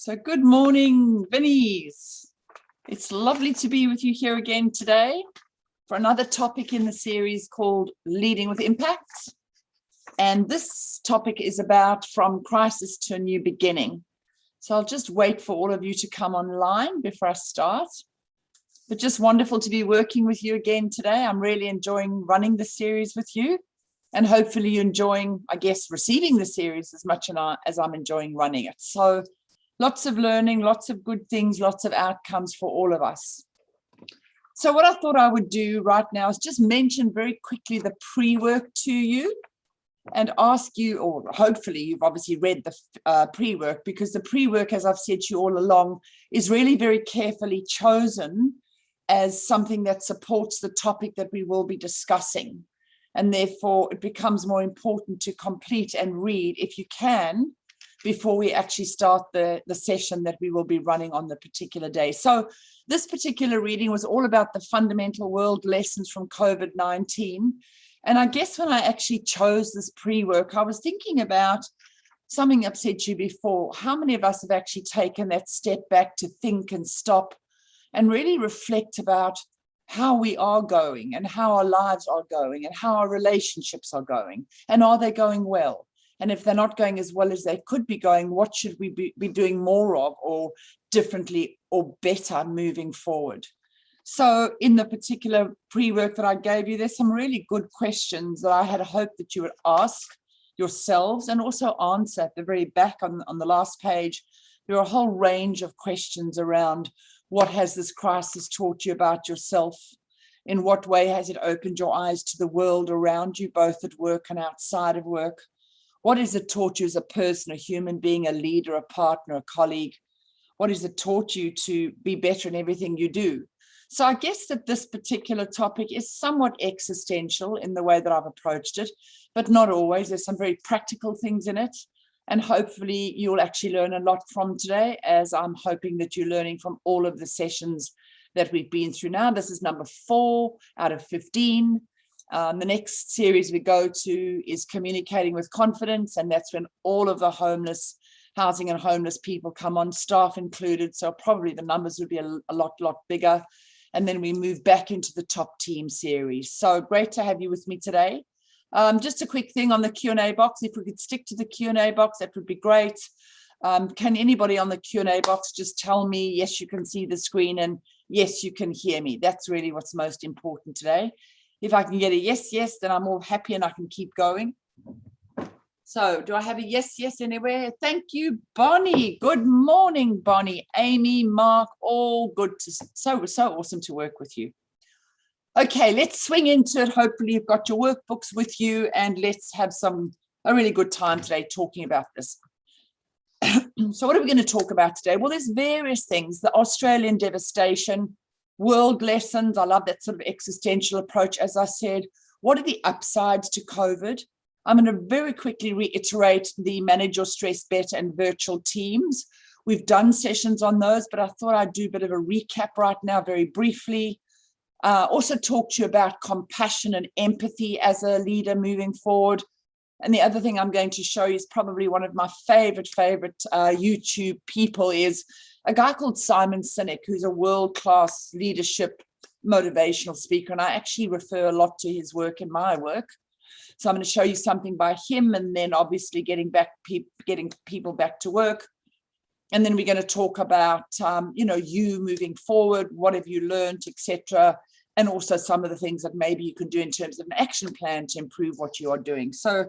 So good morning, Vinnies. It's lovely to be with you here again today for another topic in the series called Leading with Impact. And this topic is about from crisis to a new beginning. So I'll just wait for all of you to come online before I start. But just wonderful to be working with you again today. I'm really enjoying running the series with you. And hopefully you're enjoying, I guess, receiving the series as much as I'm enjoying running it. So lots of learning, lots of good things, lots of outcomes for all of us. So what I thought I would do right now is just mention very quickly the pre-work to you and ask you, or hopefully you've obviously read the pre-work, because the pre-work, as I've said to you all along, is really very carefully chosen as something that supports the topic that we will be discussing. And therefore it becomes more important to complete and read, if you can, before we actually start the session that we will be running on the particular day. So this particular reading was all about the fundamental world lessons from COVID-19. And I guess when I actually chose this pre-work, I was thinking about something I've said to you before. How many of us have actually taken that step back to think and stop and really reflect about how we are going and how our lives are going and how our relationships are going, and are they going well? And if they're not going as well as they could be going, what should we be doing more of, or differently or better moving forward? So in the particular pre-work that I gave you, there's some really good questions that I had hoped that you would ask yourselves and also answer at the very back on the last page. There are a whole range of questions around: what has this crisis taught you about yourself? In what way has it opened your eyes to the world around you, both at work and outside of work? What has it taught you as a person, a human being, a leader, a partner, a colleague? What has it taught you to be better in everything you do? So I guess that this particular topic is somewhat existential in the way that I've approached it, but not always. There's some very practical things in it. And hopefully you'll actually learn a lot from today, as I'm hoping that you're learning from all of the sessions that we've been through now. This is number 4 out of 15. The next series we go to is communicating with confidence, and that's when all of the housing and homeless people come on, staff included. So probably the numbers would be a lot bigger. And then we move back into the top team series. So great to have you with me today. Just a quick thing on the Q&A box. If we could stick to the Q&A box, that would be great. Can anybody on the Q&A box just tell me, yes, you can see the screen, and yes, you can hear me? That's really what's most important today. If I can get a yes, then I'm all happy and I can keep going. So do I have a yes anywhere? Thank you, Bonnie. Good morning, Bonnie, Amy, Mark, all good. So awesome to work with you. Okay, let's swing into it. Hopefully you've got your workbooks with you, and let's have a really good time today talking about this. So what are we going to talk about today? Well, there's various things: the Australian devastation, world lessons. I love that sort of existential approach. As I said, what are the upsides to COVID? I'm going to very quickly reiterate the Manage Your Stress Better and virtual teams. We've done sessions on those, but I thought I'd do a bit of a recap right now, very briefly. Also talk to you about compassion and empathy as a leader moving forward. And the other thing I'm going to show you is probably one of my favorite YouTube people, is a guy called Simon Sinek, who's a world-class leadership motivational speaker. And I actually refer a lot to his work in my work. So I'm going to show you something by him, and then obviously getting people back to work. And then we're going to talk about, you moving forward, what have you learned, etc. And also some of the things that maybe you can do in terms of an action plan to improve what you are doing. So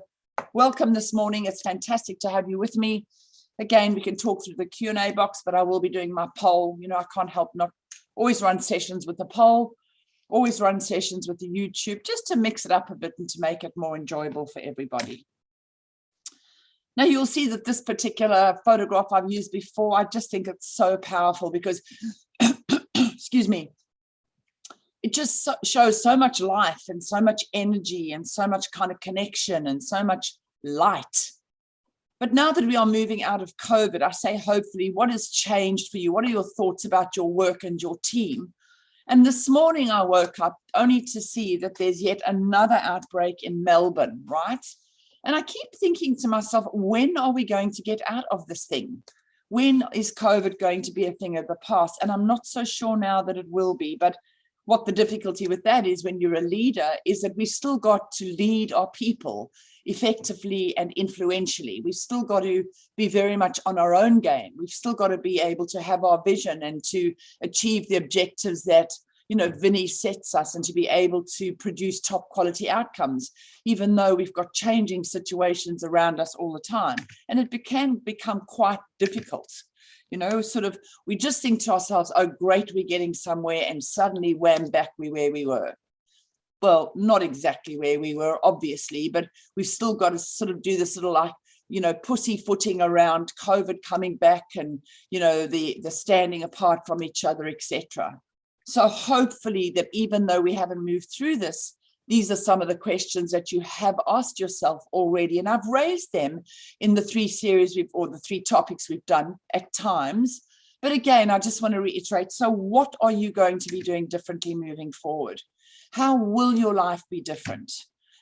welcome this morning. It's fantastic to have you with me. Again, we can talk through the Q&A box, but I will be doing my poll. I can't help not always run sessions with the poll, always run sessions with the YouTube, just to mix it up a bit and to make it more enjoyable for everybody. Now you'll see that this particular photograph I've used before. I just think it's so powerful because, excuse me, it just shows so much life and so much energy and so much kind of connection and so much light. But now that we are moving out of COVID, I say, hopefully, what has changed for you? What are your thoughts about your work and your team? And this morning I woke up only to see that there's yet another outbreak in Melbourne, right? And I keep thinking to myself, when are we going to get out of this thing? when is COVID going to be a thing of the past? And I'm not so sure now that it will be, but what the difficulty with that is when you're a leader is that we've still got to lead our people effectively and influentially. We've still got to be very much on our own game. We've still got to be able to have our vision and to achieve the objectives that, you know, Vinny sets us, and to be able to produce top quality outcomes, even though we've got changing situations around us all the time. And it can become quite difficult. You know, sort of, we just think to ourselves, oh, great, we're getting somewhere, and suddenly wham, back we where we were. Well, not exactly where we were, obviously, but we've still got to sort of do this little, like, you know, pussyfooting around COVID coming back, and, you know, the standing apart from each other, etc. So hopefully that even though we haven't moved through this, these are some of the questions that you have asked yourself already. And I've raised them in the 3 series or the 3 topics we've done at times. But again, I just want to reiterate, so what are you going to be doing differently moving forward? How will your life be different?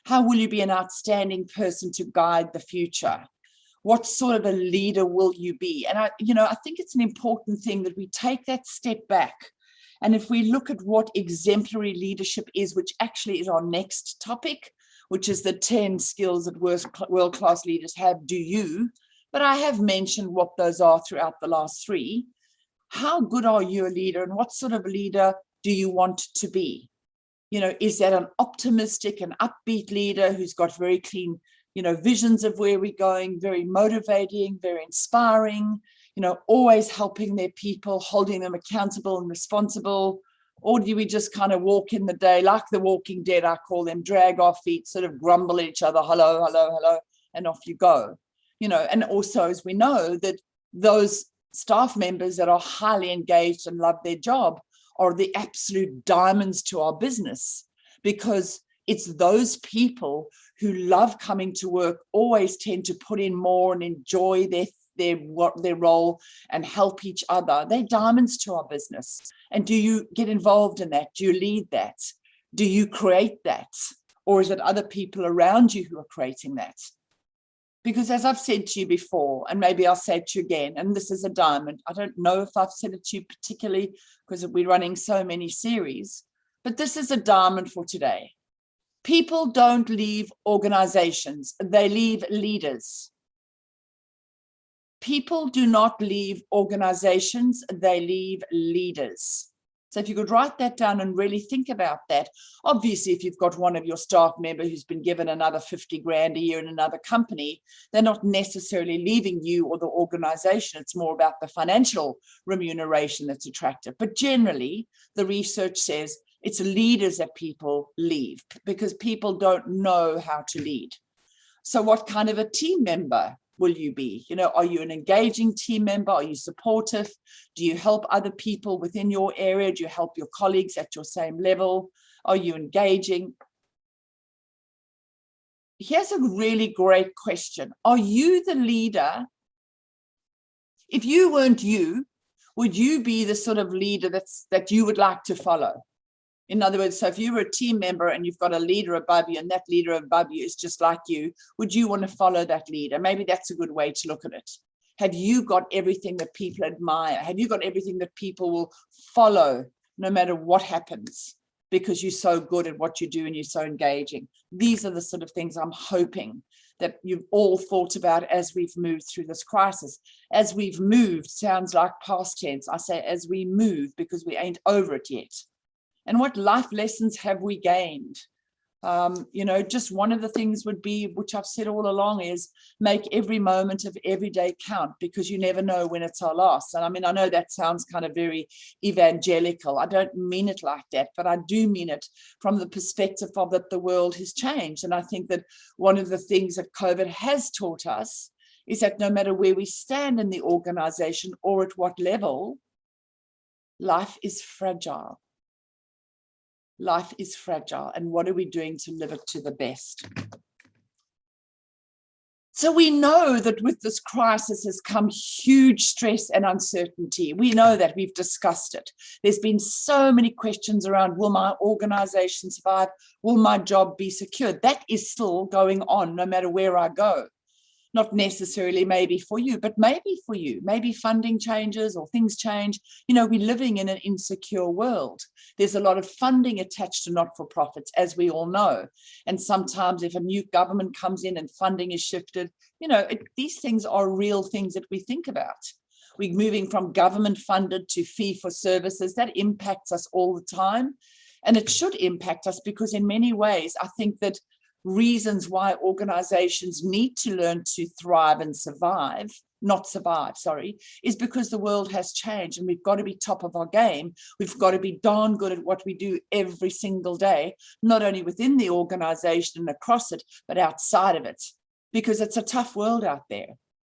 How will you be an outstanding person to guide the future? What sort of a leader will you be? And I think it's an important thing that we take that step back. And if we look at what exemplary leadership is, which actually is our next topic, which is the 10 skills that world-class leaders have, do you? But I have mentioned what those are throughout the last 3. How good are you a leader, and what sort of leader do you want to be? You know, is that an optimistic and upbeat leader who's got very clean, you know, visions of where we're going, very motivating, very inspiring, you know, always helping their people, holding them accountable and responsible? Or do we just kind of walk in the day, like the Walking Dead, I call them, drag our feet, sort of grumble at each other, hello, hello, hello, and off you go? You know, and also, as we know, that those staff members that are highly engaged and love their job are the absolute diamonds to our business, because it's those people who love coming to work, always tend to put in more and enjoy their role and help each other. They're diamonds to our business. And do you get involved in that? Do you lead that? Do you create that? Or is it other people around you who are creating that? Because as I've said to you before, and maybe I'll say it to you again, and this is a diamond, I don't know if I've said it to you particularly because we're running so many series, but this is a diamond for today. People don't leave organizations, they leave leaders. People do not leave organizations, they leave leaders. So if you could write that down and really think about that. Obviously, if you've got one of your staff members who's been given another 50 grand a year in another company, they're not necessarily leaving you or the organization. It's more about the financial remuneration that's attractive. But generally, the research says it's leaders that people leave because people don't know how to lead. So what kind of a team member will you be? You know, are you an engaging team member? Are you supportive? Do you help other people within your area? Do you help your colleagues at your same level? Are you engaging? Here's a really great question. Are you the leader? If you weren't you, would you be the sort of leader that you would like to follow? In other words, so if you were a team member and you've got a leader above you and that leader above you is just like you, would you want to follow that leader? Maybe that's a good way to look at it. Have you got everything that people admire? Have you got everything that people will follow no matter what happens because you're so good at what you do and you're so engaging? These are the sort of things I'm hoping that you've all thought about as we've moved through this crisis. As we've moved sounds like past tense. I say as we move because we ain't over it yet. And what life lessons have we gained? You know, just one of the things would be, which I've said all along, is make every moment of every day count, because you never know when it's our last. And I mean, I know that sounds kind of very evangelical. I don't mean it like that, but I do mean it from the perspective of that the world has changed. And I think that one of the things that COVID has taught us is that no matter where we stand in the organization or at what level, life is fragile. Life is fragile, and what are we doing to live it to the best? So we know that with this crisis has come huge stress and uncertainty. We know that, we've discussed it. There's been so many questions around, will my organization survive? Will my job be secured? That is still going on no matter where I go. not necessarily maybe for you, but maybe for you. Maybe funding changes or things change. You know, we're living in an insecure world. There's a lot of funding attached to not-for-profits, as we all know. And sometimes if a new government comes in and funding is shifted, you know, these things are real things that we think about. We're moving from government funded to fee for services. That impacts us all the time. And it should impact us because in many ways, I think that reasons why organizations need to learn to thrive and survive, not survive, sorry, is because the world has changed and we've got to be top of our game. We've got to be darn good at what we do every single day, not only within the organization and across it, but outside of it, because it's a tough world out there.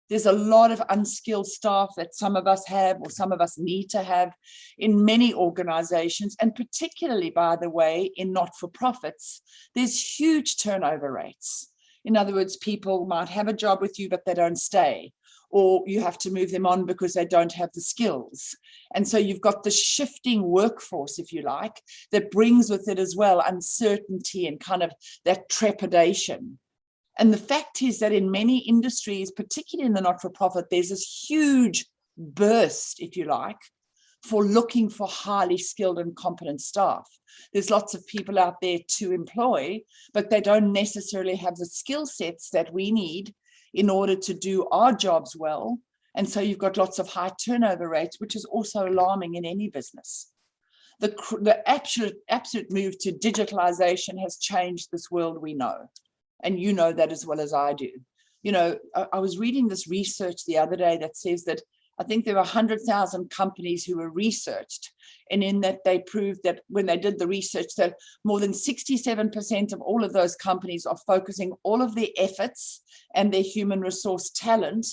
There's a lot of unskilled staff that some of us have or some of us need to have in many organizations, and particularly, by the way, in not-for-profits, there's huge turnover rates. In other words, people might have a job with you, but they don't stay, or you have to move them on because they don't have the skills. And so you've got the shifting workforce, if you like, that brings with it as well uncertainty and kind of that trepidation. And the fact is that in many industries, particularly in the not-for-profit, there's this huge burst, if you like, for looking for highly skilled and competent staff. There's lots of people out there to employ, but they don't necessarily have the skill sets that we need in order to do our jobs well. And so you've got lots of high turnover rates, which is also alarming in any business. The absolute move to digitalization has changed this world we know. And you know that as well as I do. You know, I was reading this research the other day that says that I think there were 100,000 companies who were researched. And in that they proved that when they did the research that more than 67% of all of those companies are focusing all of their efforts and their human resource talent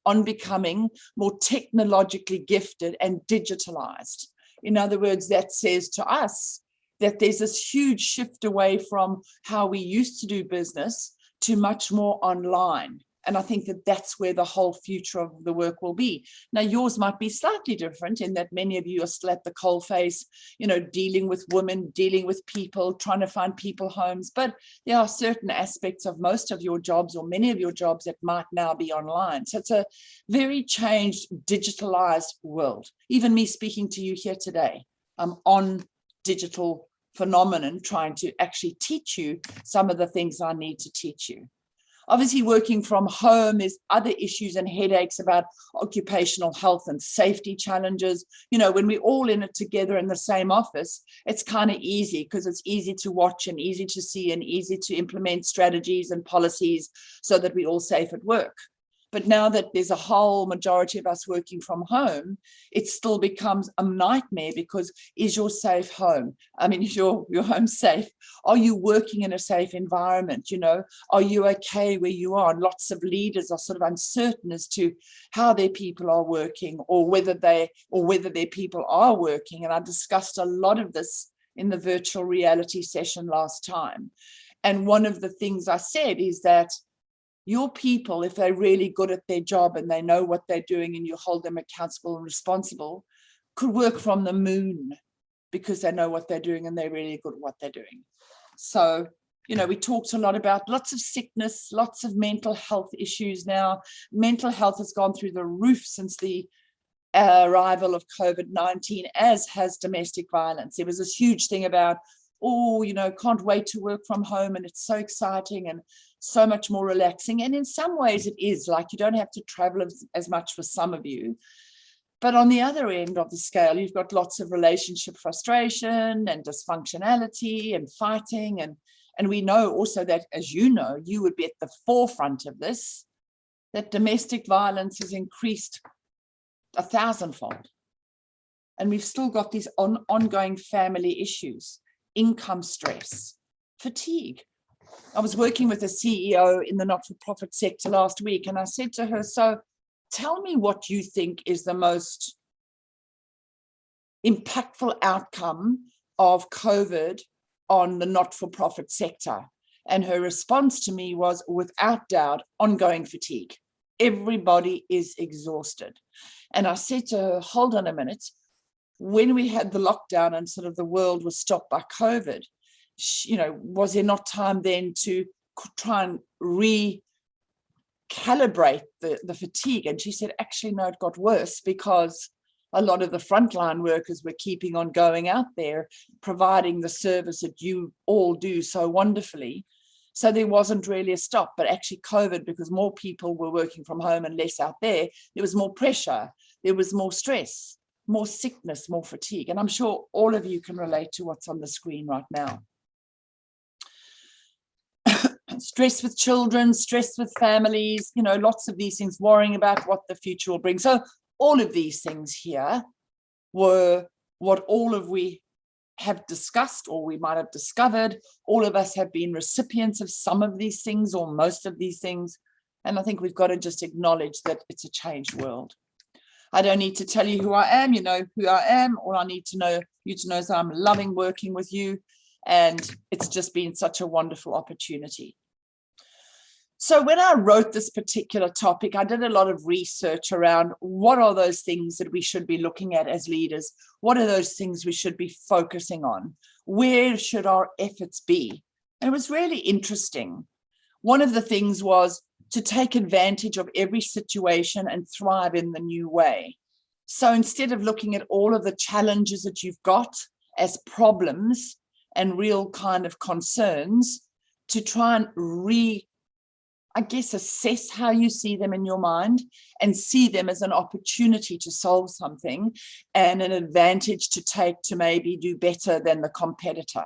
on becoming more technologically gifted and digitalized. In other words, that says to us that there's this huge shift away from how we used to do business to much more online. And I think that that's where the whole future of the work will be. Now, yours might be slightly different in that many of you are still at the coalface, you know, dealing with women, dealing with people, trying to find people homes. But there are certain aspects of most of your jobs or many of your jobs that might now be online. So it's a very changed, digitalized world. Even me speaking to you here today, I'm on digital phenomenon trying to actually teach you some of the things I need to teach you. Obviously, working from home, there's other issues and headaches about occupational health and safety challenges. You know, when we're all in it together in the same office, it's kind of easy because it's easy to watch and easy to see and easy to implement strategies and policies so that we're all safe at work. But now that there's a whole majority of us working from home, it still becomes a nightmare because is your safe home? I mean, is your home safe? Are you working in a safe environment? You know, are you okay where you are? And lots of leaders are sort of uncertain as to how their people are working or whether their people are working. And I discussed a lot of this in the virtual reality session last time. And one of the things I said is that your people, if they're really good at their job and they know what they're doing and you hold them accountable and responsible, could work from the moon because they know what they're doing and they're really good at what they're doing. So, you know, we talked a lot about lots of sickness, lots of mental health issues now. Mental health has gone through the roof since the arrival of COVID-19, as has domestic violence. There was this huge thing about, oh, you know, can't wait to work from home and it's so exciting and so much more relaxing. And in some ways it is, like you don't have to travel as much for some of you. But on the other end of the scale, you've got lots of relationship frustration and dysfunctionality and fighting. And we know also that, as you know, you would be at the forefront of this, that domestic violence has increased 1,000-fold. And we've still got these ongoing family issues, income stress, fatigue. I was working with a CEO in the not-for-profit sector last week, and I said to her, so tell me what you think is the most impactful outcome of COVID on the not-for-profit sector. And her response to me was, without doubt, ongoing fatigue. Everybody is exhausted. And I said to her, hold on a minute. When we had the lockdown and sort of the world was stopped by COVID, you know, was there not time then to try and calibrate the fatigue. And she said, actually, no, it got worse because a lot of the frontline workers were keeping on going out there, providing the service that you all do so wonderfully. So there wasn't really a stop, but actually COVID, because more people were working from home and less out there, there was more pressure, there was more stress, more sickness, more fatigue. And I'm sure all of you can relate to what's on the screen right now. Stress with children, stress with families, you know, lots of these things, worrying about what the future will bring. So all of these things here were what all of we have discussed, or we might have discovered. All of us have been recipients of some of these things or most of these things. And I think we've got to just acknowledge that it's a changed world. I don't need to tell you who I am. You know who I am. All I need to know you to know is I'm loving working with you. And it's just been such a wonderful opportunity. So when I wrote this particular topic, I did a lot of research around what are those things that we should be looking at as leaders? What are those things we should be focusing on? Where should our efforts be? And it was really interesting. One of the things was to take advantage of every situation and thrive in the new way. So instead of looking at all of the challenges that you've got as problems and real kind of concerns, to try and assess how you see them in your mind and see them as an opportunity to solve something and an advantage to take to maybe do better than the competitor.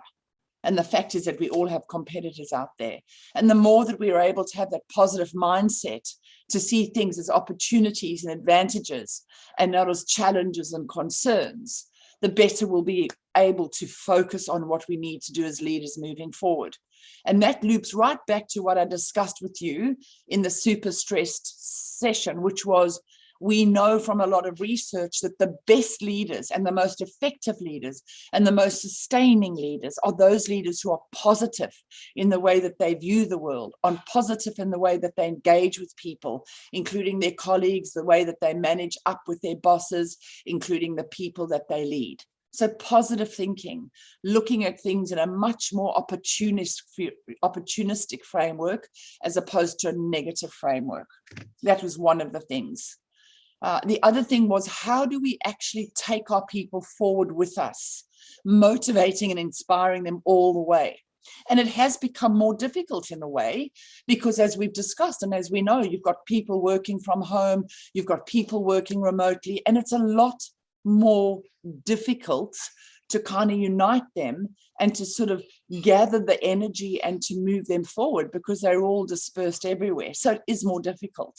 And the fact is that we all have competitors out there. And the more that we are able to have that positive mindset to see things as opportunities and advantages and not as challenges and concerns, the better we'll be able to focus on what we need to do as leaders moving forward. And that loops right back to what I discussed with you in the super stressed session, which was, we know from a lot of research that the best leaders and the most effective leaders and the most sustaining leaders are those leaders who are positive in the way that they view the world, on positive in the way that they engage with people, including their colleagues, the way that they manage up with their bosses, including the people that they lead. So positive thinking, looking at things in a much more opportunistic framework as opposed to a negative framework. That was one of the things. The other thing was, how do we actually take our people forward with us, motivating and inspiring them all the way? And it has become more difficult in a way, because as we've discussed and as we know, you've got people working from home, you've got people working remotely, and it's a lot more difficult to kind of unite them and to sort of gather the energy and to move them forward, because they're all dispersed everywhere. So it is more difficult.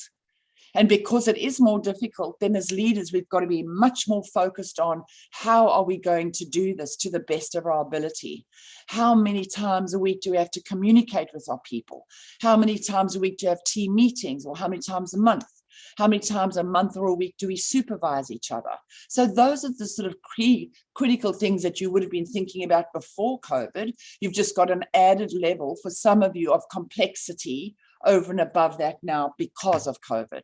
And because it is more difficult, then as leaders, we've got to be much more focused on how are we going to do this to the best of our ability? How many times a week do we have to communicate with our people? How many times a week do you have team meetings, or how many times a month? How many times a month or a week do we supervise each other? So those are the sort of critical things that you would have been thinking about before COVID. You've just got an added level for some of you of complexity over and above that now because of COVID.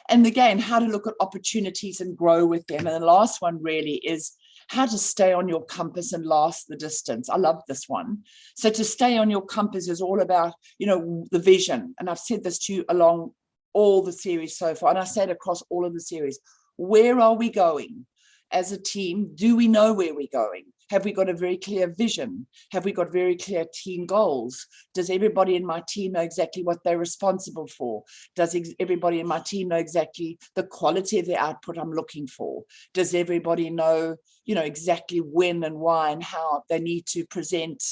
And again, how to look at opportunities and grow with them. And the last one really is how to stay on your compass and last the distance. I love this one. So to stay on your compass is all about, you know, the vision. And I've said this to you along all the series so far, and I said across all of the series, where are we going as a team? Do we know where we're going? Have we got a very clear vision? Have we got very clear team goals? Does everybody in my team know exactly what they're responsible for? Does everybody in my team know exactly the quality of the output I'm looking for? Does everybody know, you know, exactly when and why and how they need to present,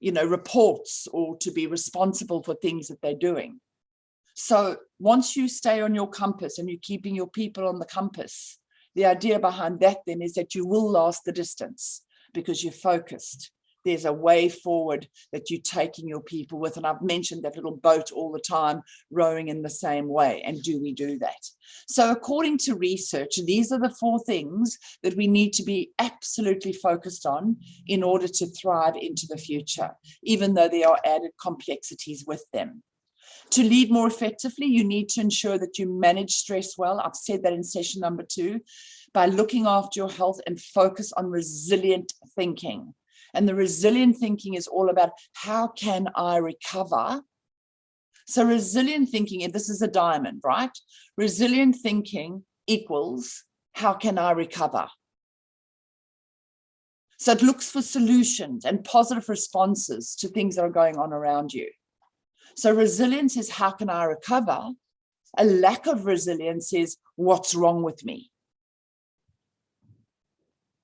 you know, reports or to be responsible for things that they're doing? So once you stay on your compass and you're keeping your people on the compass, the idea behind that then is that you will last the distance because you're focused. There's a way forward that you're taking your people with. And I've mentioned that little boat all the time, rowing in the same way. And do we do that? So according to research, these are the 4 things that we need to be absolutely focused on in order to thrive into the future, even though there are added complexities with them. To lead more effectively, you need to ensure that you manage stress well. I've said that in session number 2, by looking after your health and focus on resilient thinking. And the resilient thinking is all about how can I recover So resilient thinking, and this is a diamond, right? Resilient thinking equals, how can I recover? So it looks for solutions and positive responses to things that are going on around you. So resilience is, how can I recover? A lack of resilience is, what's wrong with me?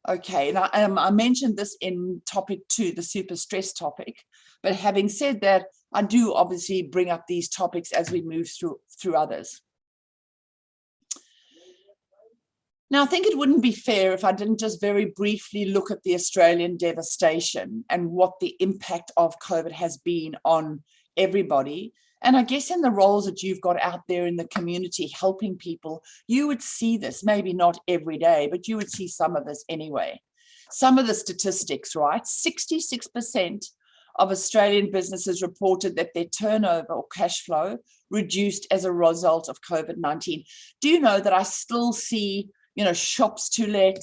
Okay, and I mentioned this in topic 2, the super stress topic, but having said that, I do obviously bring up these topics as we move through others. Now, I think it wouldn't be fair if I didn't just very briefly look at the Australian devastation and what the impact of COVID has been on everybody. And I guess in the roles that you've got out there in the community helping people, you would see this, maybe not every day, but you would see some of this anyway. Some of the statistics, right? 66% of Australian businesses reported that their turnover or cash flow reduced as a result of COVID-19. Do you know that I still see, shops to let,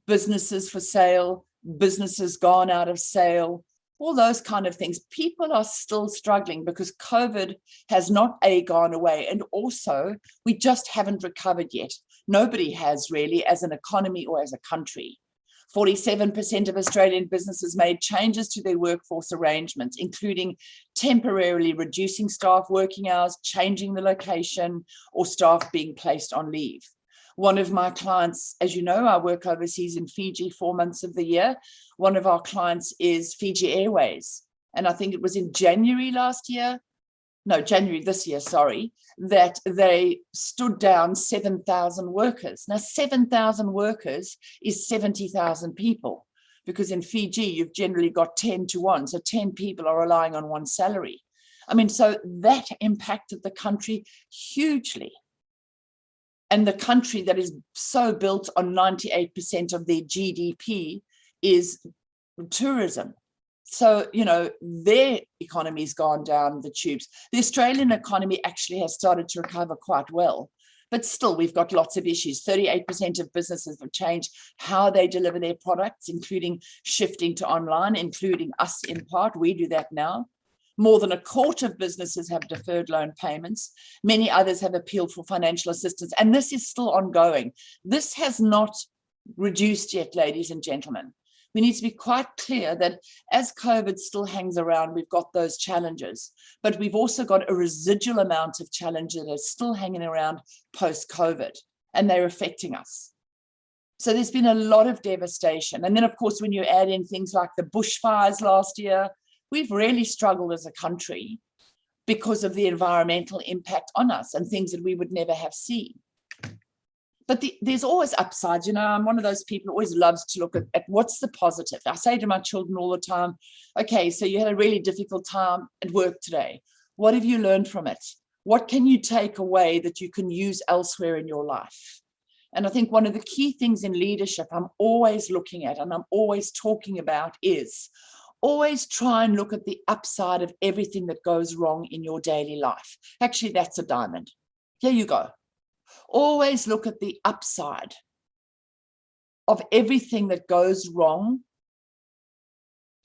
businesses for sale, businesses gone out of sale, all those kind of things? People are still struggling because COVID has not gone away. And also, we just haven't recovered yet. Nobody has really, as an economy or as a country. 47% of Australian businesses made changes to their workforce arrangements, including temporarily reducing staff working hours, changing the location, or staff being placed on leave. One of my clients, as you know, I work overseas in Fiji 4 months of the year. One of our clients is Fiji Airways. And I think it was in January this year, sorry, that they stood down 7,000 workers. Now, 7,000 workers is 70,000 people, because in Fiji, you've generally got 10 to 1. So 10 people are relying on one salary. I mean, so that impacted the country hugely. And the country that is so built on 98% of their GDP is tourism. So, their economy's gone down the tubes. The Australian economy actually has started to recover quite well, but still we've got lots of issues. 38% of businesses have changed how they deliver their products, including shifting to online, including us in part. We do that now. More than a quarter of businesses have deferred loan payments. Many others have appealed for financial assistance, and this is still ongoing. This has not reduced yet, ladies and gentlemen. We need to be quite clear that as COVID still hangs around, we've got those challenges, but we've also got a residual amount of challenges that are still hanging around post-COVID, and they're affecting us. So there's been a lot of devastation. And then, of course, when you add in things like the bushfires last year, we've really struggled as a country because of the environmental impact on us and things that we would never have seen. But there's always upsides. I'm one of those people who always loves to look at what's the positive. I say to my children all the time, okay, so you had a really difficult time at work today. What have you learned from it? What can you take away that you can use elsewhere in your life? And I think one of the key things in leadership I'm always looking at and I'm always talking about is always try and look at the upside of everything that goes wrong in your daily life. Actually, that's a diamond. Here you go. Always look at the upside of everything that goes wrong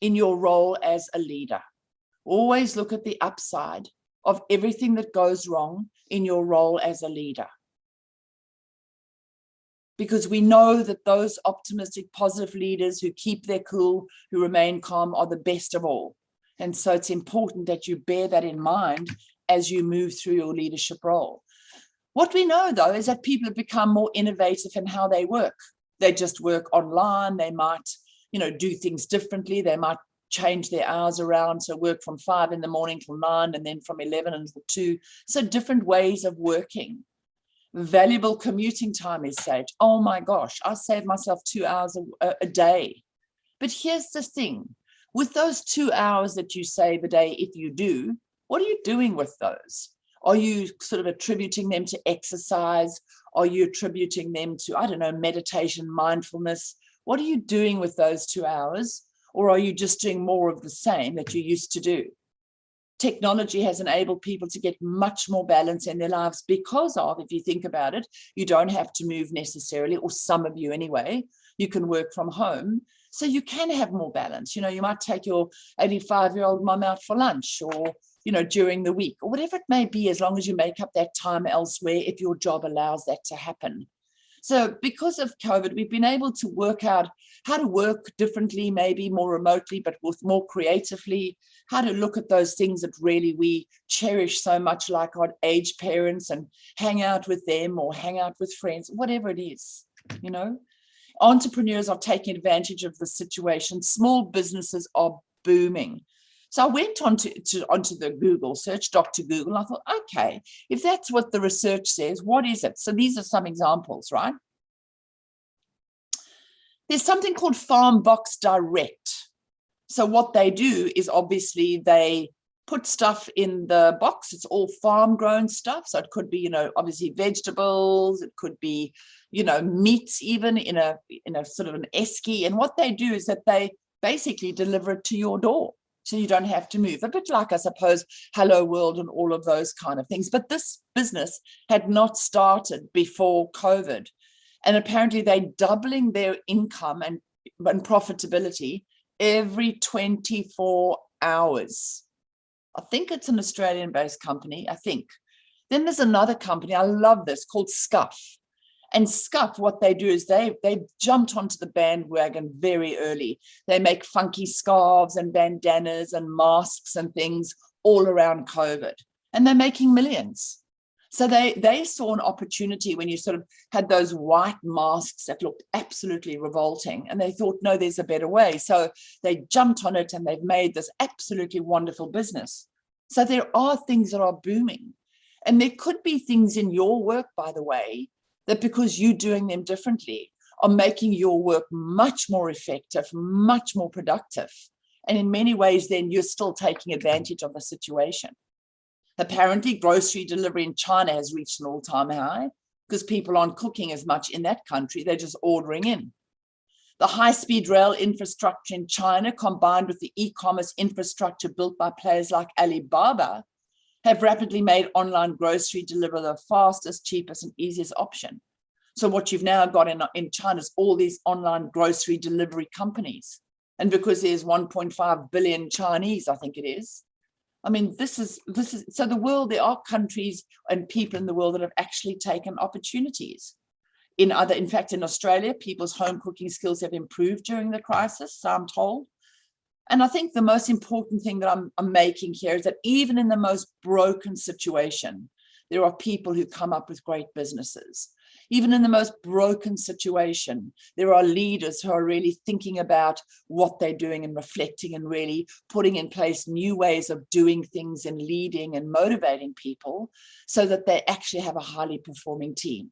in your role as a leader. Always look at the upside of everything that goes wrong in your role as a leader. Because we know that those optimistic, positive leaders who keep their cool, who remain calm, are the best of all. And so it's important that you bear that in mind as you move through your leadership role. What we know, though, is that people have become more innovative in how they work. They just work online. They might, do things differently. They might change their hours around. So work from 5 in the morning till 9 and then from 11 until 2. So different ways of working. Valuable commuting time is saved. Oh my gosh, I save myself 2 hours a day. But here's the thing. With those 2 hours that you save a day, if you do, what are you doing with those? Are you sort of attributing them to exercise? Are you attributing them to, meditation, mindfulness? What are you doing with those 2 hours? Or are you just doing more of the same that you used to do? Technology has enabled people to get much more balance in their lives because of, if you think about it, you don't have to move necessarily, or some of you anyway. You can work from home. So you can have more balance. You might take your 85-year-old mum out for lunch, or, during the week or whatever it may be, as long as you make up that time elsewhere, if your job allows that to happen. So because of COVID, we've been able to work out how to work differently, maybe more remotely, but with more creatively, how to look at those things that really we cherish so much, like our aged parents, and hang out with them or hang out with friends, whatever it is, Entrepreneurs are taking advantage of the situation. Small businesses are booming. So I went onto the Google search, Dr. Google. I thought, okay, if that's what the research says, what is it? So these are some examples, right? There's something called Farm Box Direct. So what they do is obviously they put stuff in the box. It's all farm grown stuff. So it could be, obviously vegetables. It could be, meats, even in a sort of an esky. And what they do is that they basically deliver it to your door. So you don't have to move. A bit like, I suppose, Hello World and all of those kind of things. But this business had not started before COVID. And apparently they're doubling their income and profitability every 24 hours. I think it's an Australian-based company, I think. Then there's another company, I love this, called Scuff. And Scuff, what they do is they jumped onto the bandwagon very early. They make funky scarves and bandanas and masks and things all around COVID. And they're making millions. So they saw an opportunity when you sort of had those white masks that looked absolutely revolting. And they thought, no, there's a better way. So they jumped on it and they've made this absolutely wonderful business. So there are things that are booming. And there could be things in your work, by the way, that because you're doing them differently are making your work much more effective, much more productive. And in many ways, then you're still taking advantage of the situation. Apparently, grocery delivery in China has reached an all-time high because people aren't cooking as much in that country. They're just ordering in. The high-speed rail infrastructure in China, combined with the e-commerce infrastructure built by players like Alibaba, have rapidly made online grocery delivery the fastest, cheapest, and easiest option. So what you've now got in China is all these online grocery delivery companies. And because there's 1.5 billion Chinese, I think it is, I mean, this is so the world, there are countries and people in the world that have actually taken opportunities. In fact, in Australia, people's home cooking skills have improved during the crisis, so I'm told. And I think the most important thing that I'm making here is that even in the most broken situation, there are people who come up with great businesses. Even in the most broken situation, there are leaders who are really thinking about what they're doing and reflecting and really putting in place new ways of doing things and leading and motivating people so that they actually have a highly performing team.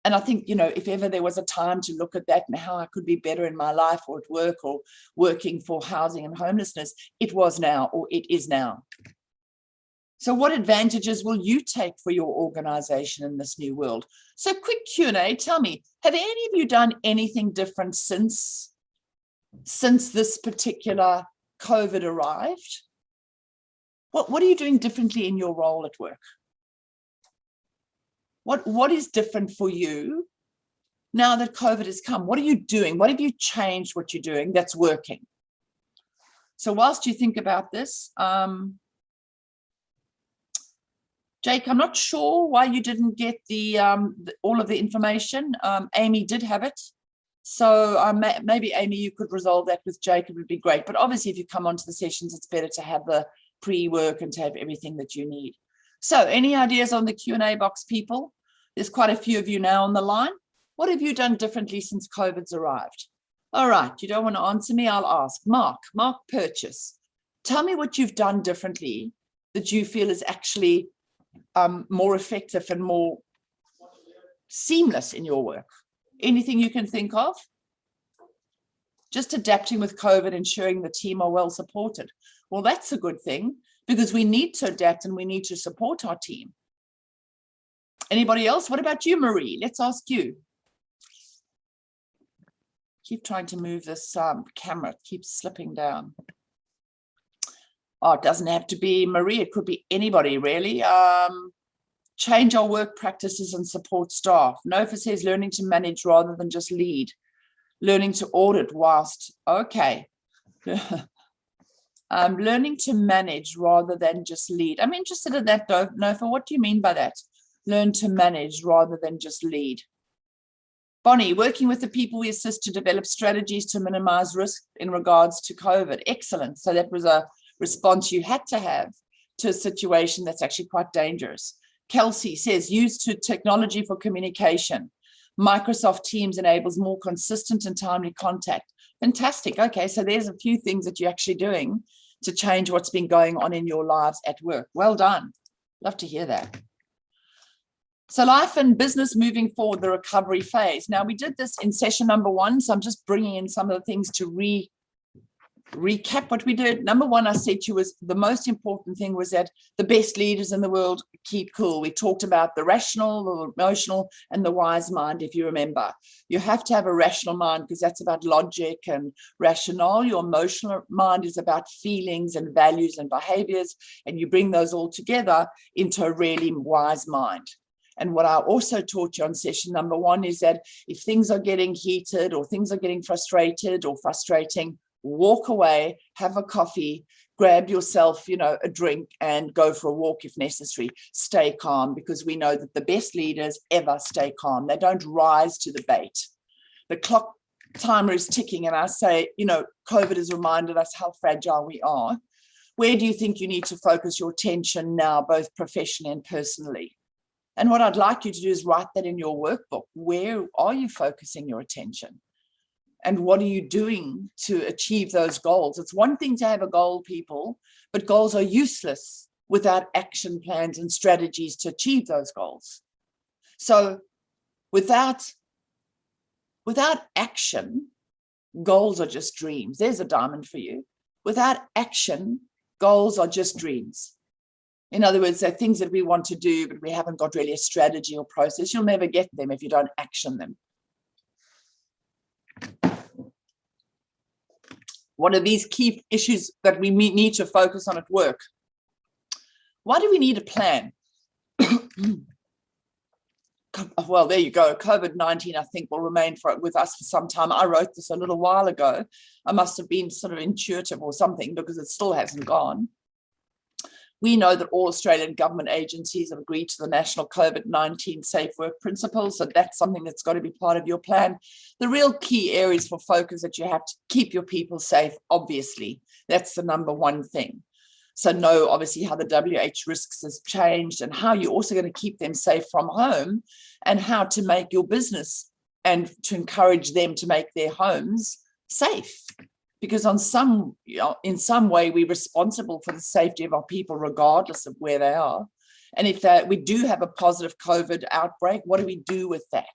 And I think, if ever there was a time to look at that and how I could be better in my life or at work or working for housing and homelessness, it was now, or it is now. So what advantages will you take for your organization in this new world? So quick Q&A, tell me, have any of you done anything different since this particular COVID arrived? What are you doing differently in your role at work? What is different for you now that COVID has come? What are you doing? What have you changed what you're doing that's working? So whilst you think about this, Jake, I'm not sure why you didn't get all of the information. Amy did have it. So maybe, Amy, you could resolve that with Jake. It would be great. But obviously, if you come onto the sessions, it's better to have the pre-work and to have everything that you need. So any ideas on the Q&A box, people? There's quite a few of you now on the line. What have you done differently since COVID's arrived? All right, you don't want to answer me, I'll ask. Mark Purchase. Tell me what you've done differently that you feel is actually more effective and more seamless in your work. Anything you can think of? Just adapting with COVID, ensuring the team are well supported. Well, that's a good thing because we need to adapt and we need to support our team. Anybody else? What about you, Marie? Let's ask you. Keep trying to move this camera. It keeps slipping down. Oh, it doesn't have to be Marie. It could be anybody, really. Change our work practices and support staff. Nofa says learning to manage rather than just lead. Learning to audit whilst, okay. Learning to manage rather than just lead. I'm interested in that, Nofa. What do you mean by that? Learn to manage rather than just lead. Bonnie, working with the people we assist to develop strategies to minimize risk in regards to COVID. Excellent. So that was a response you had to have to a situation that's actually quite dangerous. Kelsey says, use technology for communication. Microsoft Teams enables more consistent and timely contact. Fantastic. Okay, so there's a few things that you're actually doing to change what's been going on in your lives at work. Well done. Love to hear that. So life and business moving forward, the recovery phase. Now, we did this in session number 1, so I'm just bringing in some of the things to recap what we did. Number 1, I said to you, was the most important thing was that the best leaders in the world keep cool. We talked about the rational, the emotional, and the wise mind, if you remember. You have to have a rational mind because that's about logic and rationale. Your emotional mind is about feelings and values and behaviors, and you bring those all together into a really wise mind. And what I also taught you on session number 1 is that if things are getting heated or things are getting frustrated or frustrating, walk away, have a coffee, grab yourself, a drink and go for a walk if necessary. Stay calm, because we know that the best leaders ever stay calm. They don't rise to the bait. The clock timer is ticking, and I say, COVID has reminded us how fragile we are. Where do you think you need to focus your attention now, both professionally and personally? And what I'd like you to do is write that in your workbook. Where are you focusing your attention? And what are you doing to achieve those goals? It's one thing to have a goal, people, but goals are useless without action plans and strategies to achieve those goals. So without action, goals are just dreams. There's a diamond for you. Without action, goals are just dreams. In other words, they're things that we want to do, but we haven't got really a strategy or process. You'll never get them if you don't action them. What are these key issues that we need to focus on at work? Why do we need a plan? Well, there you go. COVID-19, I think, will remain with us for some time. I wrote this a little while ago. I must have been sort of intuitive or something, because it still hasn't gone. We know that all Australian government agencies have agreed to the national COVID-19 safe work principles. So that's something that's got to be part of your plan. The real key areas for focus that you have to keep your people safe, obviously. That's the number 1 thing. So know, obviously, how the WHO risks has changed and how you're also going to keep them safe from home, and how to make your business and to encourage them to make their homes safe. Because in some way, we're responsible for the safety of our people, regardless of where they are. And if we do have a positive COVID outbreak, what do we do with that?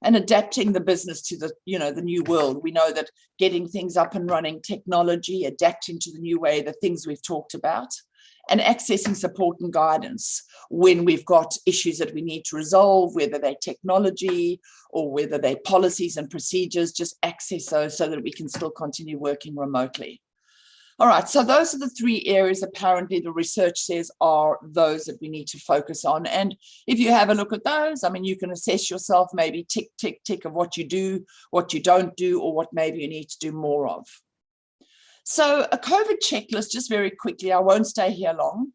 And adapting the business to the new world. We know that getting things up and running, technology, adapting to the new way, the things we've talked about, and accessing support and guidance when we've got issues that we need to resolve, whether they're technology or whether they're policies and procedures, just access those so that we can still continue working remotely. All right, so those are the 3 areas apparently the research says are those that we need to focus on. And if you have a look at those, I mean, you can assess yourself, maybe tick, tick, tick of what you do, what you don't do, or what maybe you need to do more of. So a COVID checklist, just very quickly, I won't stay here long.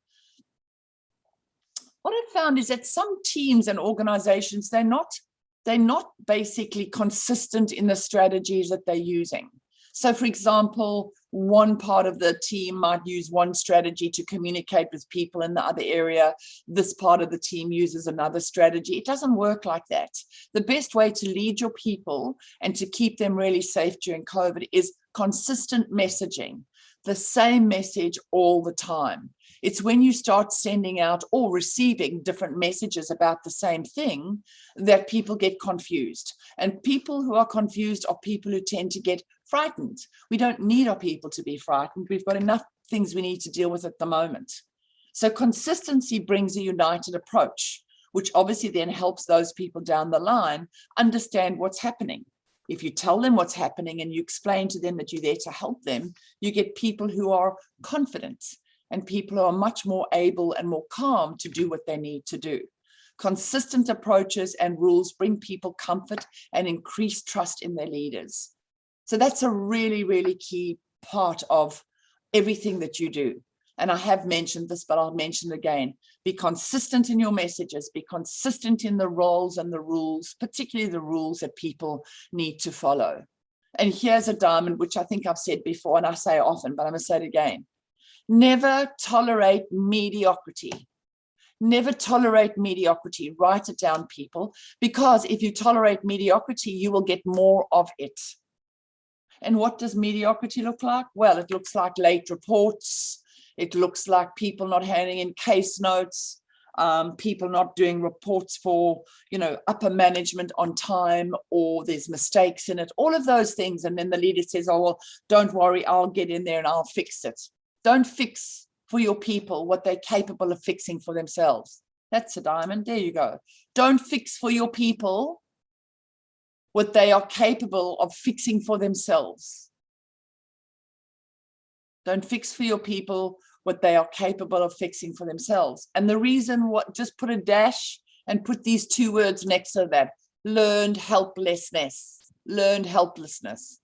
What I found is that some teams and organizations, they're not basically consistent in the strategies that they're using. So for example, one part of the team might use one strategy to communicate with people in the other area. This part of the team uses another strategy. It doesn't work like that. The best way to lead your people and to keep them really safe during COVID is consistent messaging, the same message all the time. It's when you start sending out or receiving different messages about the same thing that people get confused. And people who are confused are people who tend to get frightened. We don't need our people to be frightened. We've got enough things we need to deal with at the moment. So consistency brings a united approach, which obviously then helps those people down the line understand what's happening. If you tell them what's happening and you explain to them that you're there to help them, you get people who are confident and people who are much more able and more calm to do what they need to do. Consistent approaches and rules bring people comfort and increase trust in their leaders. So that's a really, really key part of everything that you do. And I have mentioned this, but I'll mention it again. Be consistent in your messages, be consistent in the roles and the rules, particularly the rules that people need to follow. And here's a diamond, which I think I've said before, and I say often, but I'm going to say it again. Never tolerate mediocrity. Never tolerate mediocrity. Write it down, people, because if you tolerate mediocrity, you will get more of it. And what does mediocrity look like? Well, it looks like late reports. It looks like people not handing in case notes, people not doing reports for, upper management on time, or there's mistakes in it, all of those things. And then the leader says, oh, well, don't worry, I'll get in there and I'll fix it. Don't fix for your people what they're capable of fixing for themselves. That's a diamond. There you go. Don't fix for your people what they are capable of fixing for themselves. Don't fix for your people what they are capable of fixing for themselves. And the reason, just put a dash and put these two words next to that: learned helplessness. Learned helplessness.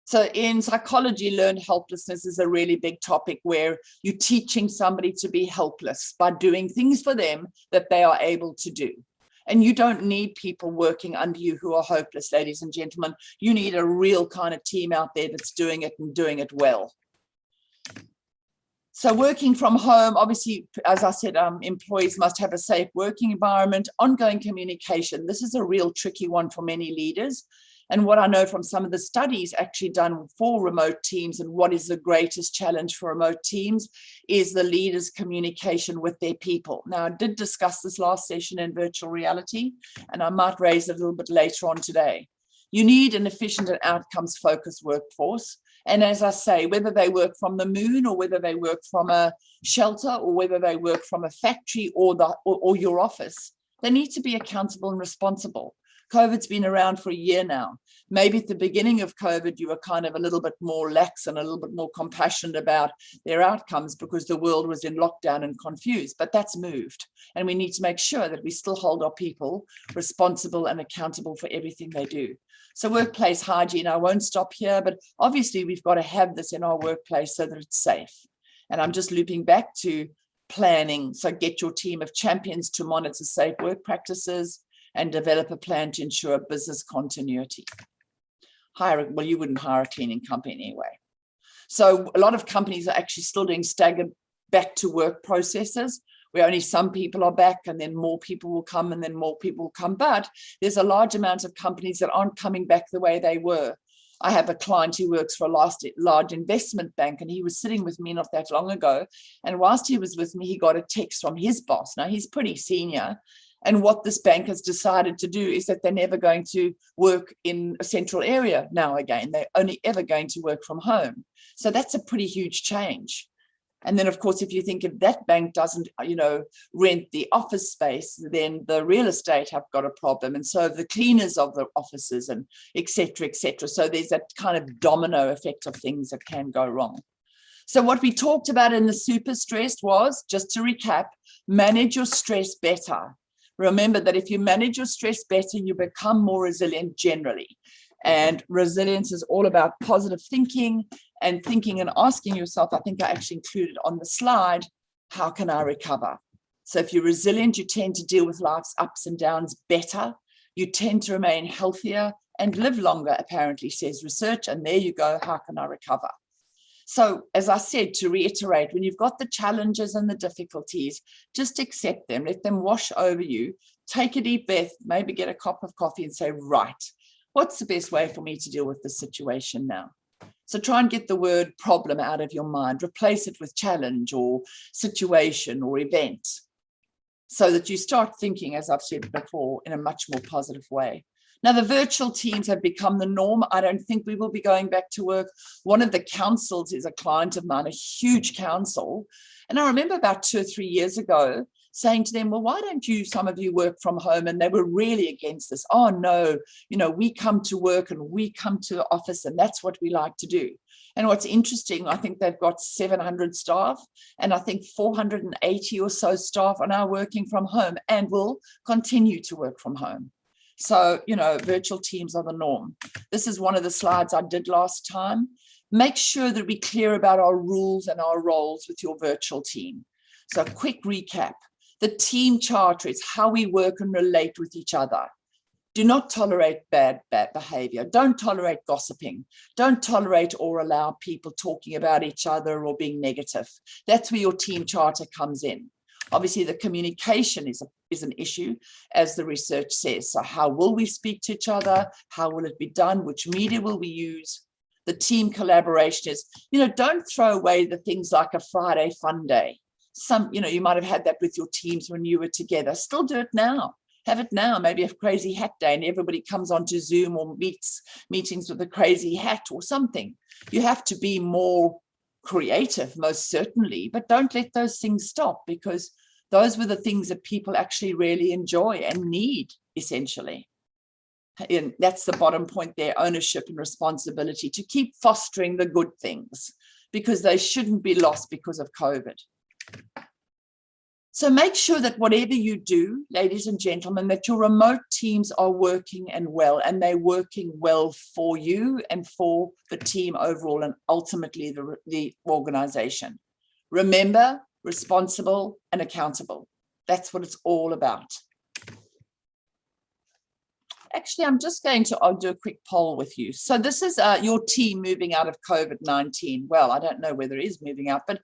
So in psychology, learned helplessness is a really big topic, where you're teaching somebody to be helpless by doing things for them that they are able to do. And you don't need people working under you who are hopeless, ladies and gentlemen. You need a real kind of team out there that's doing it and doing it well. So working from home, obviously, as I said, employees must have a safe working environment, ongoing communication. This is a real tricky one for many leaders. And what I know from some of the studies actually done for remote teams, and what is the greatest challenge for remote teams, is the leaders' communication with their people. Now, I did discuss this last session in virtual reality, and I might raise it a little bit later on today. You need an efficient and outcomes-focused workforce. And as I say, whether they work from the moon, or whether they work from a shelter, or whether they work from a factory or your office, they need to be accountable and responsible. COVID's been around for a year now. Maybe at the beginning of COVID, you were kind of a little bit more lax and a little bit more compassionate about their outcomes because the world was in lockdown and confused, but that's moved. And we need to make sure that we still hold our people responsible and accountable for everything they do. So workplace hygiene, I won't stop here, but obviously we've got to have this in our workplace so that it's safe. And I'm just looping back to planning. So get your team of champions to monitor safe work practices and develop a plan to ensure business continuity. Well, you wouldn't hire a cleaning company anyway. So a lot of companies are actually still doing staggered back to work processes, where only some people are back, and then more people will come, and then more people will come. But there's a large amount of companies that aren't coming back the way they were. I have a client who works for a large investment bank, and he was sitting with me not that long ago. And whilst he was with me, he got a text from his boss. Now, he's pretty senior. And what this bank has decided to do is that they're never going to work in a central area now again. They're only ever going to work from home. So that's a pretty huge change. And then, of course, if you think if that bank doesn't, rent the office space, then the real estate have got a problem. And so the cleaners of the offices, and et cetera, et cetera. So there's that kind of domino effect of things that can go wrong. So what we talked about in the super stressed was, just to recap, manage your stress better. Remember that if you manage your stress better, you become more resilient generally. And resilience is all about positive thinking and asking yourself, I think I actually included on the slide, how can I recover? So if you're resilient, you tend to deal with life's ups and downs better. You tend to remain healthier and live longer, apparently, says research. And there you go, how can I recover? So as I said, to reiterate, when you've got the challenges and the difficulties, just accept them, let them wash over you, take a deep breath, maybe get a cup of coffee and say, right, what's the best way for me to deal with this situation now? So try and get the word problem out of your mind, replace it with challenge or situation or event, so that you start thinking, as I've said before, in a much more positive way. Now, the virtual teams have become the norm. I don't think we will be going back to work. One of the councils is a client of mine, a huge council. And I remember about 2 or 3 years ago saying to them, well, why don't some of you work from home? And they were really against this. Oh, no, we come to work and we come to the office, and that's what we like to do. And what's interesting, I think they've got 700 staff, and I think 480 or so staff are now working from home and will continue to work from home. So, virtual teams are the norm. This is one of the slides I did last time. Make sure that we're clear about our rules and our roles with your virtual team. So a quick recap. The team charter is how we work and relate with each other. Do not tolerate bad behavior. Don't tolerate gossiping. Don't tolerate or allow people talking about each other or being negative. That's where your team charter comes in. Obviously, the communication is an issue, as the research says. So how will we speak to each other? How will it be done? Which media will we use? The team collaboration is, don't throw away the things like a Friday fun day. You might have had that with your teams when you were together. Still do it now. Have it now, maybe a crazy hat day, and everybody comes onto Zoom or meetings with a crazy hat or something. You have to be more creative, most certainly, but don't let those things stop, because those were the things that people actually really enjoy and need, essentially. And that's the bottom point there, ownership and responsibility to keep fostering the good things, because they shouldn't be lost because of COVID. So make sure that whatever you do, ladies and gentlemen, that your remote teams are working and well, and they're working well for you and for the team overall, and ultimately the organization. Remember, responsible and accountable. That's what it's all about. Actually, I'm just going to do a quick poll with you. So this is your team moving out of COVID-19. Well, I don't know whether it is moving out, but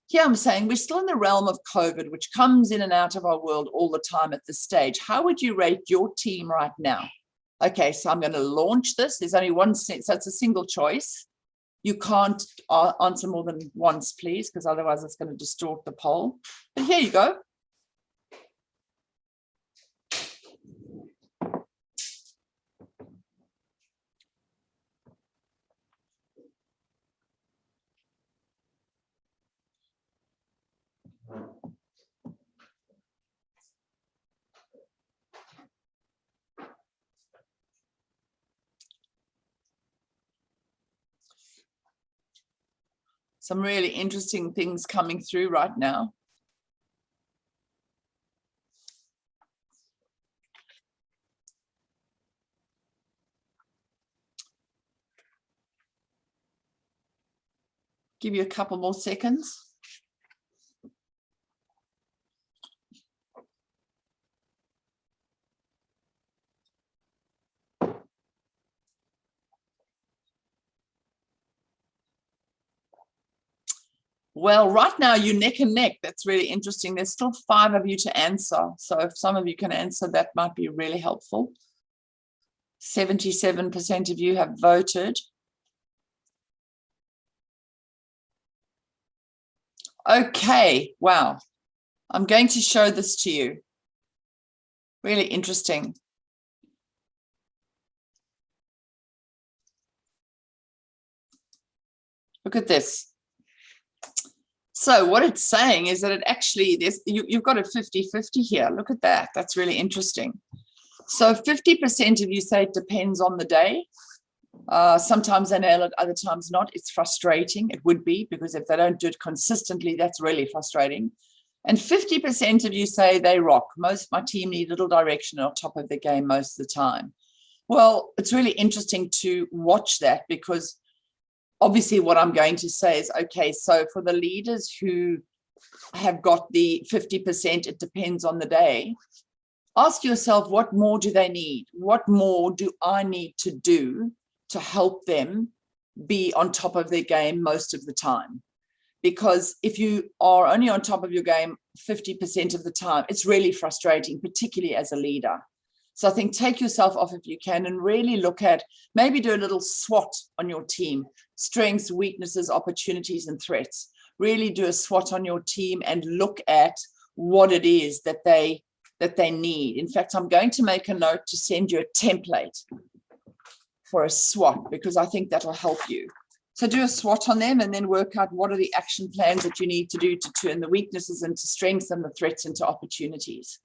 here I'm saying we're still in the realm of COVID, which comes in and out of our world all the time at this stage. How would you rate your team right now? Okay, so I'm going to launch this. There's only one, so it's a single choice. You can't answer more than once, please, because otherwise it's going to distort the poll. But here you go. Some really interesting things coming through right now. Give you a couple more seconds. Well, right now you're neck and neck. That's really interesting. There's still 5 of you to answer. So if some of you can answer, that might be really helpful. 77% of you have voted. Okay, wow. I'm going to show this to you. Really interesting. Look at this. So what it's saying is that it actually, you've got a 50-50 here. Look at that. That's really interesting. So 50% of you say it depends on the day. Sometimes they nail it, other times not. It's frustrating. It would be, because if they don't do it consistently, that's really frustrating. And 50% of you say they rock. My team need little direction on top of the game most of the time. Well, it's really interesting to watch that, because obviously what I'm going to say is, okay, so for the leaders who have got the 50%, it depends on the day, ask yourself, what more do they need? What more do I need to do to help them be on top of their game most of the time? Because if you are only on top of your game 50% of the time, it's really frustrating, particularly as a leader. So I think take yourself off if you can, and really look at, maybe do a little SWOT on your team: strengths, weaknesses, opportunities, and threats. Really do a SWOT on your team and look at what it is that they need. In fact, I'm going to make a note to send you a template for a SWOT, because I think that'll help you. So do a SWOT on them, and then work out what are the action plans that you need to do to turn the weaknesses into strengths and the threats into opportunities.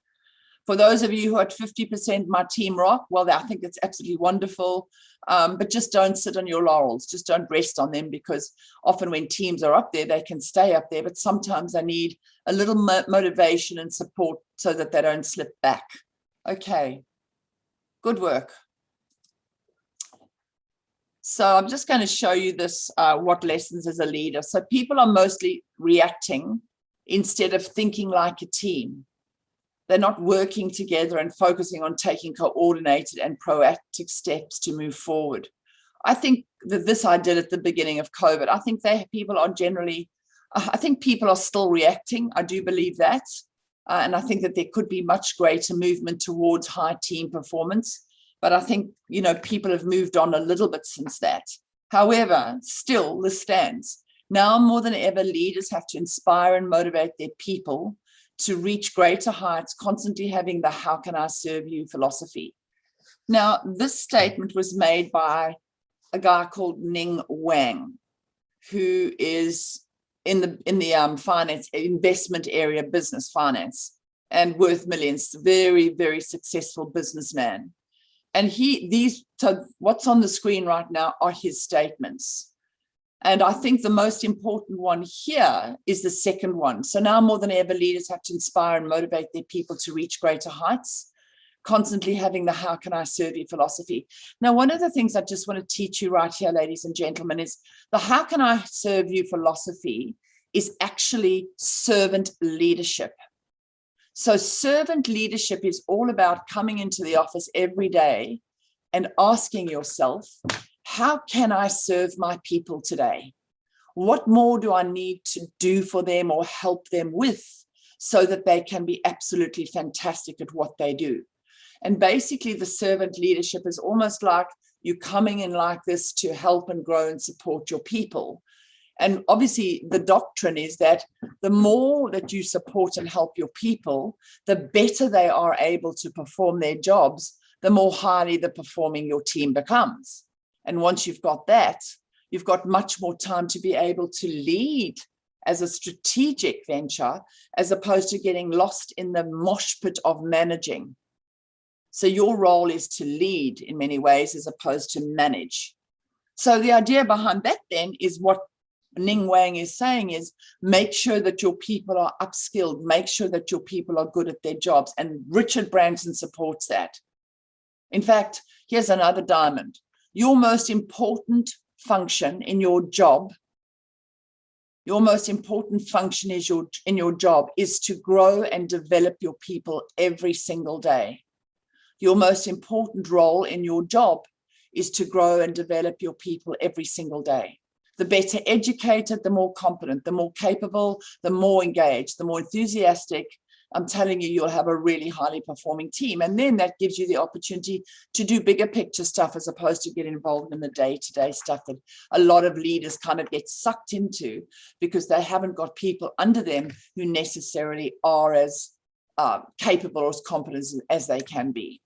For those of you who are at 50%, my team rock, well, I think that's absolutely wonderful. But just don't sit on your laurels. Just don't rest on them, because often when teams are up there, they can stay up there, but sometimes they need a little motivation and support so that they don't slip back. Okay, good work. So I'm just going to show you this, what lessons as a leader. So people are mostly reacting instead of thinking like a team. They're not working together and focusing on taking coordinated and proactive steps to move forward. I think that this I did at the beginning of COVID. I think people are generally, I think people are still reacting. I do believe that. And I think that there could be much greater movement towards high team performance. But I think, people have moved on a little bit since that. However, still this stands. Now more than ever, leaders have to inspire and motivate their people to reach greater heights, constantly having the "how can I serve you" philosophy. Now, this statement was made by a guy called Ning Wang, who is in the finance investment area, business finance, and worth millions. Very, very successful businessman. And so what's on the screen right now are his statements. And I think the most important one here is the second one. So now more than ever, leaders have to inspire and motivate their people to reach greater heights, constantly having the "how can I serve you" philosophy. Now, one of the things I just want to teach you right here, ladies and gentlemen, is the "how can I serve you" philosophy is actually servant leadership. So servant leadership is all about coming into the office every day and asking yourself, how can I serve my people today? What more do I need to do for them or help them with so that they can be absolutely fantastic at what they do? And basically the servant leadership is almost like you coming in like this to help and grow and support your people. And obviously the doctrine is that the more that you support and help your people, the better they are able to perform their jobs, the more highly the performing your team becomes. And once you've got that, you've got much more time to be able to lead as a strategic venture, as opposed to getting lost in the mosh pit of managing. So your role is to lead in many ways, as opposed to manage. So the idea behind that then is what Ning Wang is saying is, make sure that your people are upskilled, make sure that your people are good at their jobs. And Richard Branson supports that. In fact, here's another diamond. Your most important function in your job, in your job is to grow and develop your people every single day. Your most important role in your job is to grow and develop your people every single day. The better educated, the more competent, the more capable, the more engaged, the more enthusiastic, I'm telling you, you'll have a really highly performing team. And then that gives you the opportunity to do bigger picture stuff, as opposed to get involved in the day-to-day stuff that a lot of leaders kind of get sucked into because they haven't got people under them who necessarily are as capable or as competent as they can be.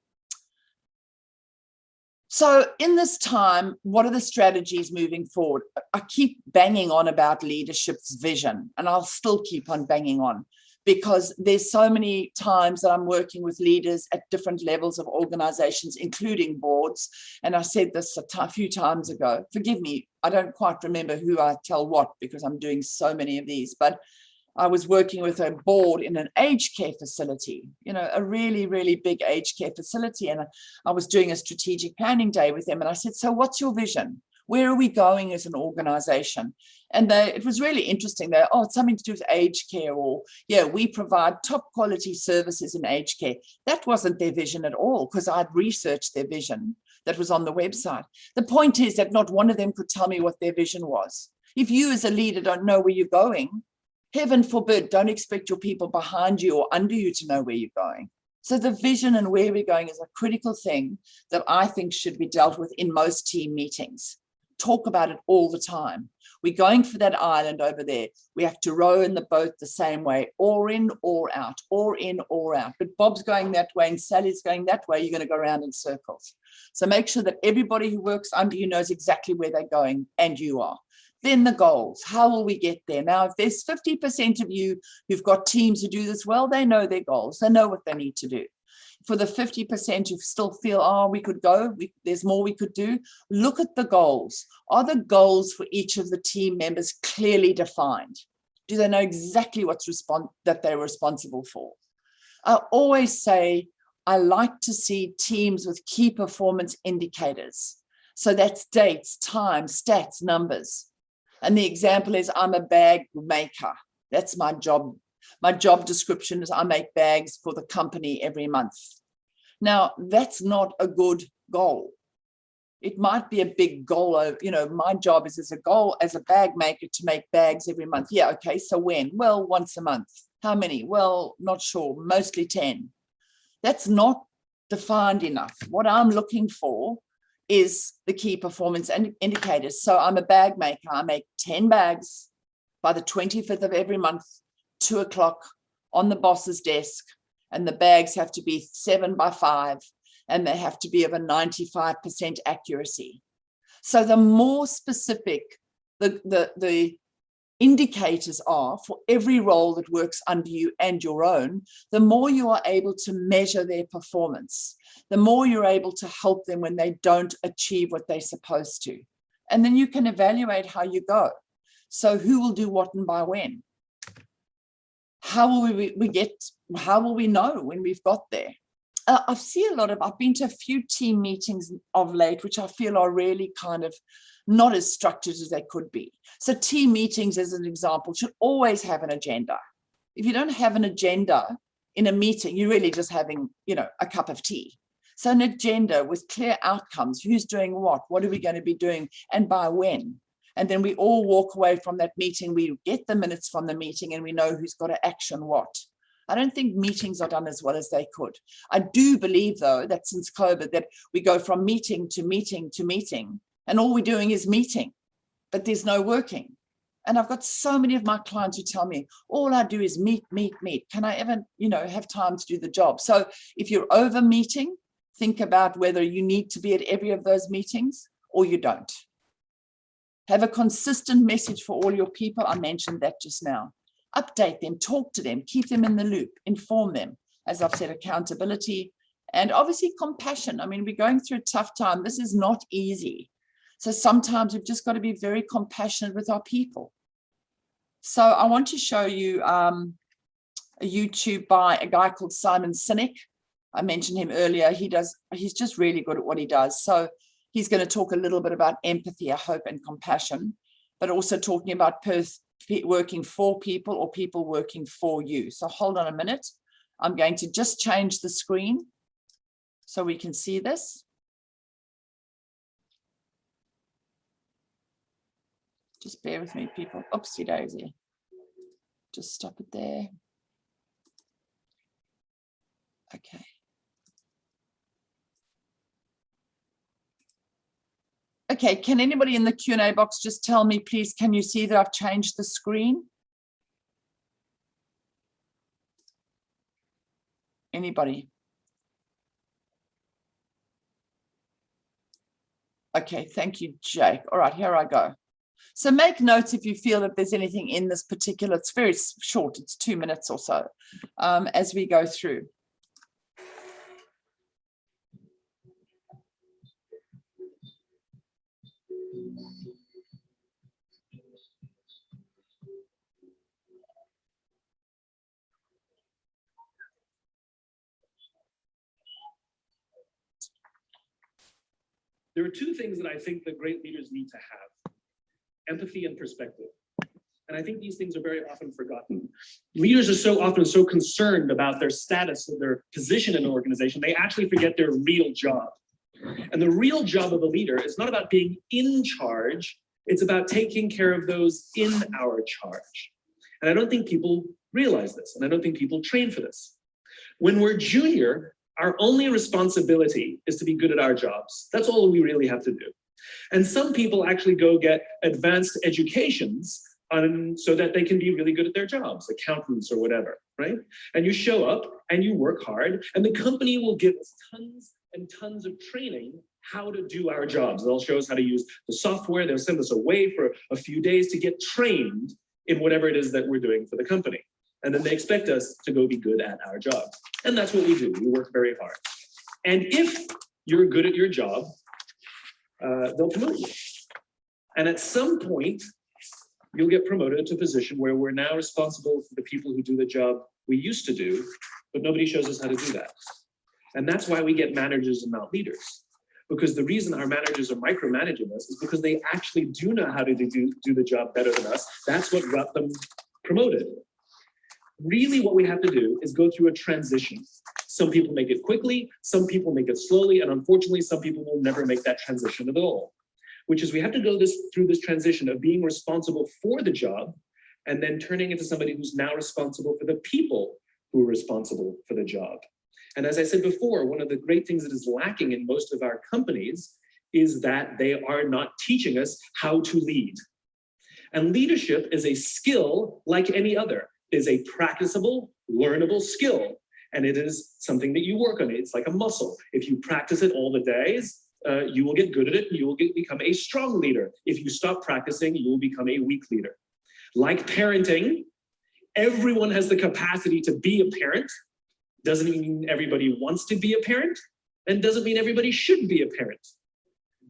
So in this time, what are the strategies moving forward? I keep banging on about leadership's vision, and I'll still keep on banging on, because there's so many times that I'm working with leaders at different levels of organizations, including boards. And I said this a few times ago. Forgive me, I don't quite remember who I tell what, because I'm doing so many of these, but I was working with a board in an aged care facility, a really, really big aged care facility. And I was doing a strategic planning day with them. And I said, so what's your vision? Where are we going as an organization? And it was really interesting. It's something to do with aged care, or, yeah, we provide top quality services in aged care. That wasn't their vision at all, because I'd researched their vision that was on the website. The point is that not one of them could tell me what their vision was. If you as a leader don't know where you're going, heaven forbid, don't expect your people behind you or under you to know where you're going. So the vision and where we're going is a critical thing that I think should be dealt with in most team meetings. Talk about it all the time. We're going for that island over there. We have to row in the boat the same way, or in or out, or in or out. But Bob's going that way and Sally's going that way. You're going to go around in circles. So make sure that everybody who works under you knows exactly where they're going, and you are. Then the goals. How will we get there? Now, if there's 50% of you who've got teams who do this well, they know their goals. They know what they need to do. For the 50% who still feel, we could go, there's more we could do, look at the goals. Are the goals for each of the team members clearly defined? Do they know exactly that they're responsible for? I always say, I like to see teams with key performance indicators. So that's dates, time, stats, numbers. And the example is I'm a bag maker. That's my job. My job description is I make bags for the company every month. Now, that's not a good goal. It might be a big goal of, my job is as a goal as a bag maker to make bags every month. Yeah, okay, so when? Well, once a month. How many? Well, not sure, mostly 10. That's not defined enough. What I'm looking for is the key performance indicators. So I'm a bag maker. I make 10 bags by the 25th of every month, 2 o'clock on the boss's desk. And the bags have to be 7 by 5, and they have to be of a 95% accuracy. So the more specific the indicators are for every role that works under you and your own, the more you are able to measure their performance, the more you're able to help them when they don't achieve what they're supposed to. And then you can evaluate how you go. So who will do what and by when? How will how will we know when we've got there? I've been to a few team meetings of late, which I feel are really kind of not as structured as they could be. So team meetings, as an example, should always have an agenda. If you don't have an agenda in a meeting, you're really just having, a cup of tea. So an agenda with clear outcomes, who's doing what are we going to be doing, and by when? And then we all walk away from that meeting, we get the minutes from the meeting, and we know who's got to action what. I don't think meetings are done as well as they could. I do believe, though, that since COVID, that we go from meeting to meeting to meeting, and all we're doing is meeting, but there's no working. And I've got so many of my clients who tell me, all I do is meet. Can I ever, have time to do the job? So if you're over meeting, think about whether you need to be at every of those meetings or you don't. Have a consistent message for all your people. I mentioned that just now. Update them, talk to them, keep them in the loop, inform them. As I've said, accountability and obviously compassion. I mean, we're going through a tough time. This is not easy. So sometimes we've just got to be very compassionate with our people. So I want to show you a YouTube by a guy called Simon Sinek. I mentioned him earlier. He's just really good at what he does. So he's going to talk a little bit about empathy, I hope, and compassion, but also talking about working for people or people working for you. So hold on a minute. I'm going to just change the screen so we can see this. Just bear with me, people. Oopsie daisy. Just stop it there. Okay. Okay, can anybody in the Q&A box just tell me, please, can you see that I've changed the screen? Anybody? Okay, thank you, Jake. All right, here I go. So make notes if you feel that there's anything in this particular, it's very short, it's 2 minutes or so, as we go through. There are two things that I think that great leaders need to have: empathy and perspective. And I think these things are very often forgotten. Leaders are so often so concerned about their status or their position in an organization, they actually forget their real job. And the real job of a leader is not about being in charge, it's about taking care of those in our charge. And I don't think people realize this, and I don't think people train for this. When we're junior, our only responsibility is to be good at our jobs. That's all we really have to do. And some people actually go get advanced educations so that they can be really good at their jobs, accountants or whatever, right? And you show up and you work hard, and the company will give us tons and tons of training how to do our jobs. They'll show us how to use the software. They'll send us away for a few days to get trained in whatever it is that we're doing for the company. And then they expect us to go be good at our jobs. And that's what we do. We work very hard. And if you're good at your job, they'll promote you. And at some point, you'll get promoted to a position where we're now responsible for the people who do the job we used to do, but nobody shows us how to do that. And that's why we get managers and not leaders. because the reason our managers are micromanaging us is because they actually do know how to do the job better than us. That's what got them promoted. Really what we have to do is go through a transition. Some people make it quickly, some people make it slowly, and unfortunately, some people will never make that transition at all, which is we have to go through this transition of being responsible for the job and then turning into somebody who's now responsible for the people who are responsible for the job. And as I said before, one of the great things that is lacking in most of our companies is that they are not teaching us how to lead. And leadership is a skill like any other. It is a practicable, learnable skill. And it is something that you work on. It's like a muscle. If you practice it all the days, you will get good at it and you will become a strong leader. If you stop practicing, you will become a weak leader. Like parenting, everyone has the capacity to be a parent. Doesn't mean everybody wants to be a parent, and doesn't mean everybody should be a parent.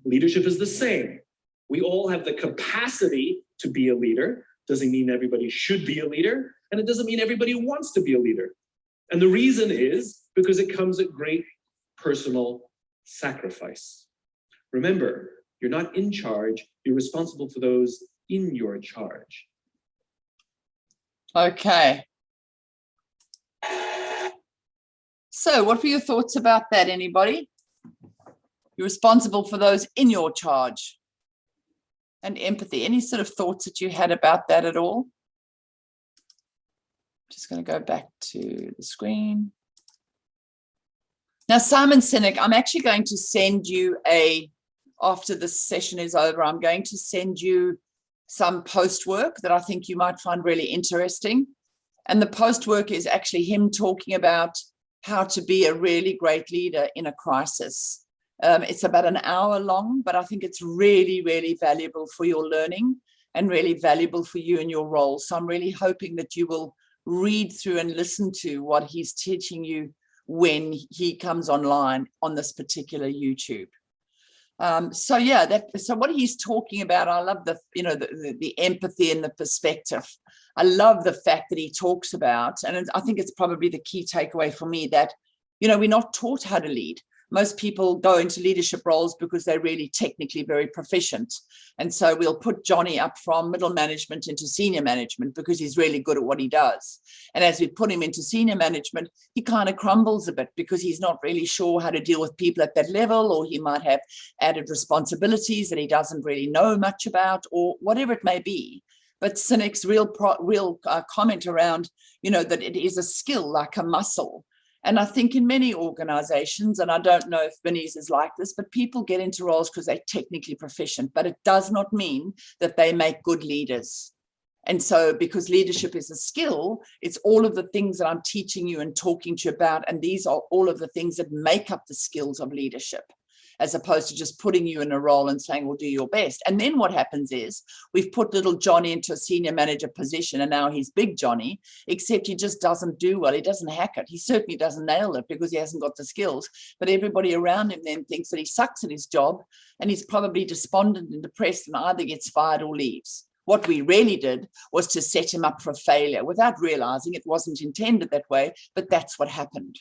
Leadership is the same. We all have the capacity to be a leader. Doesn't mean everybody should be a leader, and it doesn't mean everybody wants to be a leader. And the reason is because it comes at great personal sacrifice. Remember, you're not in charge, you're responsible for those in your charge. Okay. So what were your thoughts about that, anybody? You're responsible for those in your charge. And empathy. Any sort of thoughts that you had about that at all? Just going to go back to the screen. Now, Simon Sinek, I'm actually going to send you after this session is over, I'm going to send you some post work that I think you might find really interesting. And the post work is actually him talking about how to be a really great leader in a crisis. It's about an hour long, but I think it's really, really valuable for your learning and really valuable for you in your role. So I'm really hoping that you will read through and listen to what he's teaching you when he comes online on this particular YouTube. So yeah, so what he's talking about, I love the empathy and the perspective. I love the fact that he talks about, and I think it's probably the key takeaway for me, that, we're not taught how to lead. Most people go into leadership roles because they're really technically very proficient. And so we'll put Johnny up from middle management into senior management because he's really good at what he does. And as we put him into senior management, he kind of crumbles a bit because he's not really sure how to deal with people at that level, or he might have added responsibilities that he doesn't really know much about, or whatever it may be. But Sinek's real comment around, that it is a skill like a muscle. And I think in many organizations, and I don't know if Vinny's is like this, but people get into roles because they're technically proficient, but it does not mean that they make good leaders. And so because leadership is a skill, it's all of the things that I'm teaching you and talking to you about. And these are all of the things that make up the skills of leadership, as opposed to just putting you in a role and saying, well, do your best. And then what happens is we've put little Johnny into a senior manager position, and now he's big Johnny, except he just doesn't do well. He doesn't hack it. He certainly doesn't nail it because he hasn't got the skills. But everybody around him then thinks that he sucks at his job, and he's probably despondent and depressed and either gets fired or leaves. What we really did was to set him up for failure without realizing it wasn't intended that way, but that's what happened.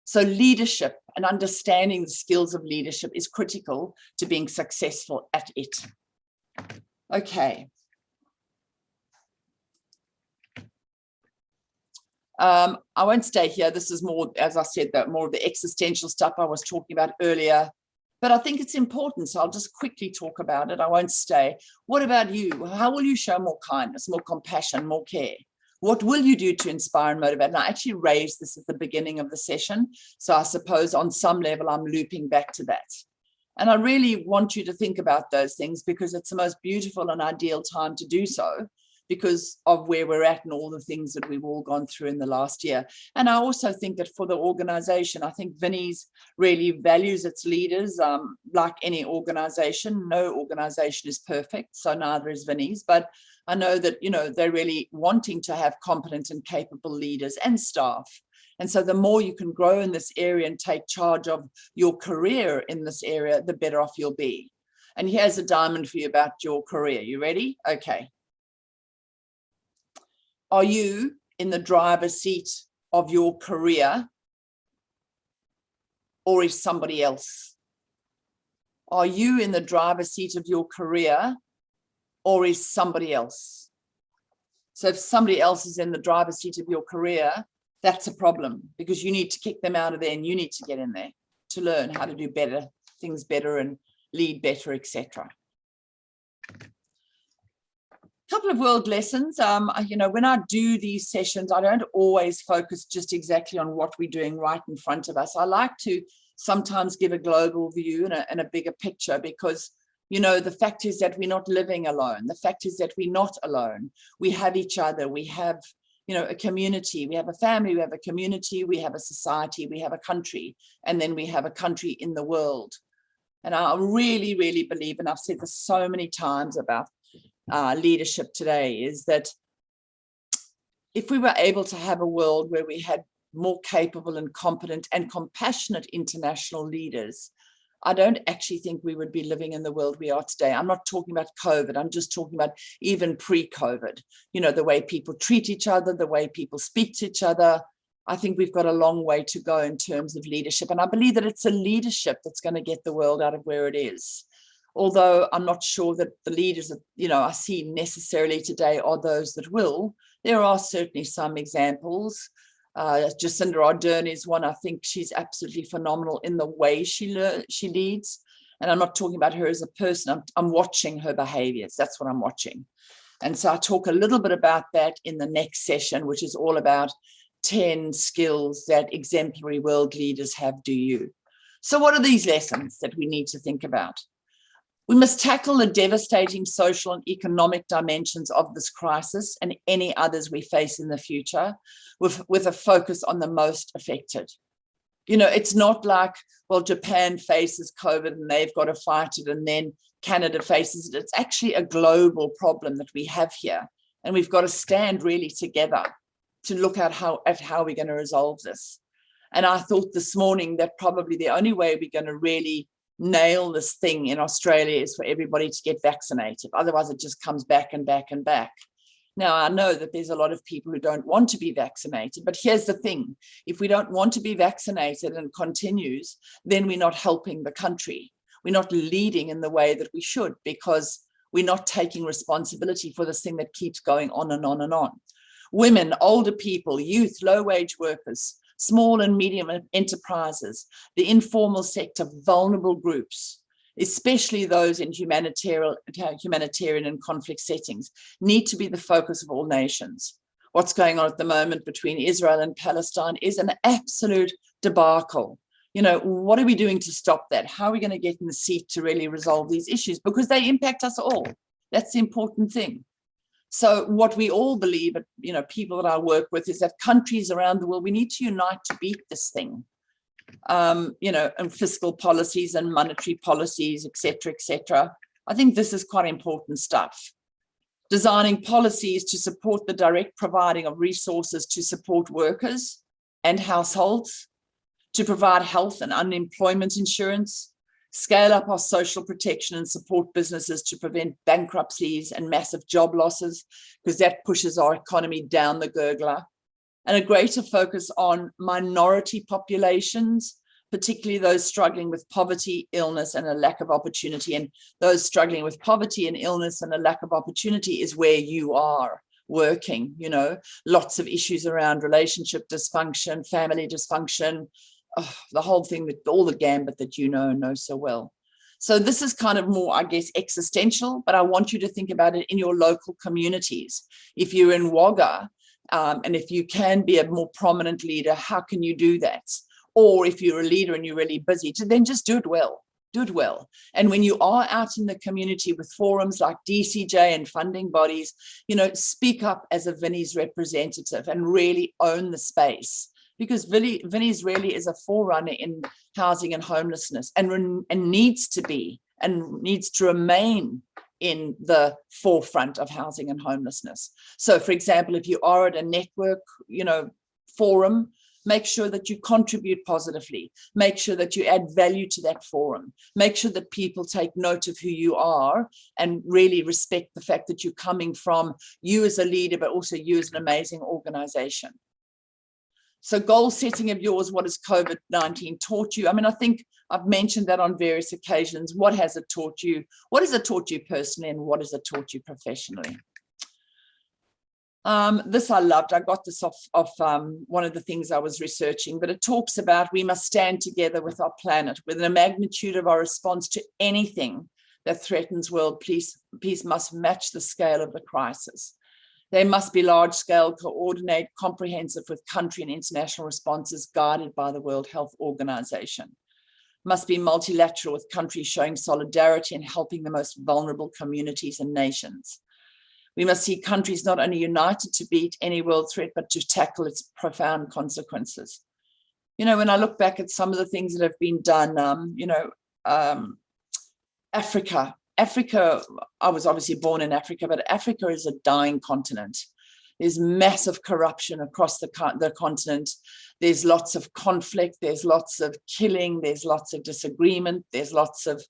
So leadership and understanding the skills of leadership is critical to being successful at it. Okay. I won't stay here. This is more, as I said, more of the existential stuff I was talking about earlier. But I think it's important, so I'll just quickly talk about it. I won't stay. What about you? How will you show more kindness, more compassion, more care? What will you do to inspire and motivate? And I actually raised this at the beginning of the session. So I suppose on some level, I'm looping back to that. And I really want you to think about those things because it's the most beautiful and ideal time to do so because of where we're at and all the things that we've all gone through in the last year. And I also think that for the organization, I think Vinny's really values its leaders. Like any organization, no organization is perfect, so neither is Vinny's. But I know that, they're really wanting to have competent and capable leaders and staff. And so the more you can grow in this area and take charge of your career in this area, the better off you'll be. And here's a diamond for you about your career. You ready? Okay. Are you in the driver's seat of your career, or is somebody else? Are you in the driver's seat of your career, or is somebody else? So if somebody else is in the driver's seat of your career, that's a problem, because you need to kick them out of there and you need to get in there to learn how to do better, things better and lead better, etc. Couple of world lessons. When I do these sessions, I don't always focus just exactly on what we're doing right in front of us. I like to sometimes give a global view and a bigger picture, because the fact is that we're not living alone. The fact is that we're not alone. We have each other. We have a community, we have a family, we have a community, we have a society, we have a country, and then we have a country in the world. And I really, really believe, and I've said this so many times about leadership today, is that if we were able to have a world where we had more capable and competent and compassionate international leaders, I don't actually think we would be living in the world we are today. I'm not talking about COVID. I'm just talking about even pre-COVID, the way people treat each other, the way people speak to each other. I think we've got a long way to go in terms of leadership. And I believe that it's a leadership that's going to get the world out of where it is. Although I'm not sure that the leaders that, I see necessarily today are those that will. There are certainly some examples. Jacinda Ardern is one. I think she's absolutely phenomenal in the way she leads. And I'm not talking about her as a person. I'm watching her behaviors. That's what I'm watching. And so I talk a little bit about that in the next session, which is all about 10 skills that exemplary world leaders have. Do you? So what are these lessons that we need to think about? We must tackle the devastating social and economic dimensions of this crisis and any others we face in the future with a focus on the most affected. It's not like, well, Japan faces COVID and they've got to fight it, and then Canada faces it. It's actually a global problem that we have here. And we've got to stand really together to look at how we're going to resolve this. And I thought this morning that probably the only way we're going to really nail this thing in Australia is for everybody to get vaccinated. Otherwise, it just comes back and back and back. Now, I know that there's a lot of people who don't want to be vaccinated, but here's the thing. If we don't want to be vaccinated and it continues, then we're not helping the country. We're not leading in the way that we should, because we're not taking responsibility for this thing that keeps going on and on and on. Women, older people, youth, low-wage workers, small and medium enterprises, the informal sector, vulnerable groups, especially those in humanitarian and conflict settings, need to be the focus of all nations. What's going on at the moment between Israel and Palestine is an absolute debacle. What are we doing to stop that? How are we going to get in the seat to really resolve these issues? Because they impact us all. That's the important thing. So what we all believe, people that I work with, is that countries around the world, we need to unite to beat this thing. And fiscal policies and monetary policies, etc., etc. I think this is quite important stuff. Designing policies to support the direct providing of resources to support workers and households, to provide health and unemployment insurance, scale up our social protection and support businesses to prevent bankruptcies and massive job losses, because that pushes our economy down the gurgler. And a greater focus on minority populations, particularly those struggling with poverty, illness, and a lack of opportunity. And those struggling with poverty and illness and a lack of opportunity is where you are working. Lots of issues around relationship dysfunction, family dysfunction, the whole thing, that all the gambit that know so well. So this is kind of more, I guess, existential, but I want you to think about it in your local communities. If you're in Wagga, and if you can be a more prominent leader, how can you do that? Or if you're a leader and you're really busy, then just do it well. Do it well. And when you are out in the community with forums like DCJ and funding bodies, speak up as a Vinnie's representative and really own the space. Because Vinnie's really is a forerunner in housing and homelessness, and needs to be and needs to remain in the forefront of housing and homelessness. So, for example, if you are at a network, forum, make sure that you contribute positively. Make sure that you add value to that forum. Make sure that people take note of who you are and really respect the fact that you're coming from you as a leader, but also you as an amazing organization. So goal setting of yours, what has COVID-19 taught you? I mean, I think I've mentioned that on various occasions. What has it taught you? What has it taught you personally, and what has it taught you professionally? This I loved. I got this off one of the things I was researching, but it talks about we must stand together with our planet, with the magnitude of our response to anything that threatens world peace must match the scale of the crisis. They must be large scale, coordinate, comprehensive with country and international responses guided by the World Health Organization. Must be multilateral with countries showing solidarity and helping the most vulnerable communities and nations. We must see countries not only united to beat any world threat, but to tackle its profound consequences. You know, when I look back at some of the things that have been done, Africa, I was obviously born in Africa, but Africa is a dying continent. There's massive corruption across the continent. There's lots of conflict. There's lots of killing. There's lots of disagreement. There's lots of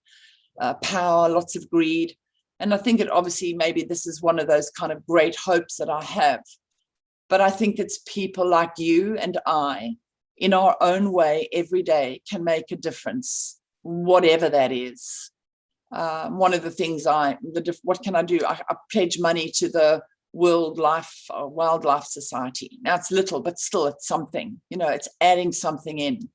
power, lots of greed. And I think it obviously, maybe this is one of those kind of great hopes that I have. But I think it's people like you and I, in our own way, every day, can make a difference, whatever that is. One of the things what can I do? I pledge money to the Wildlife Society. Now it's little, but still it's something, you know, it's adding something in.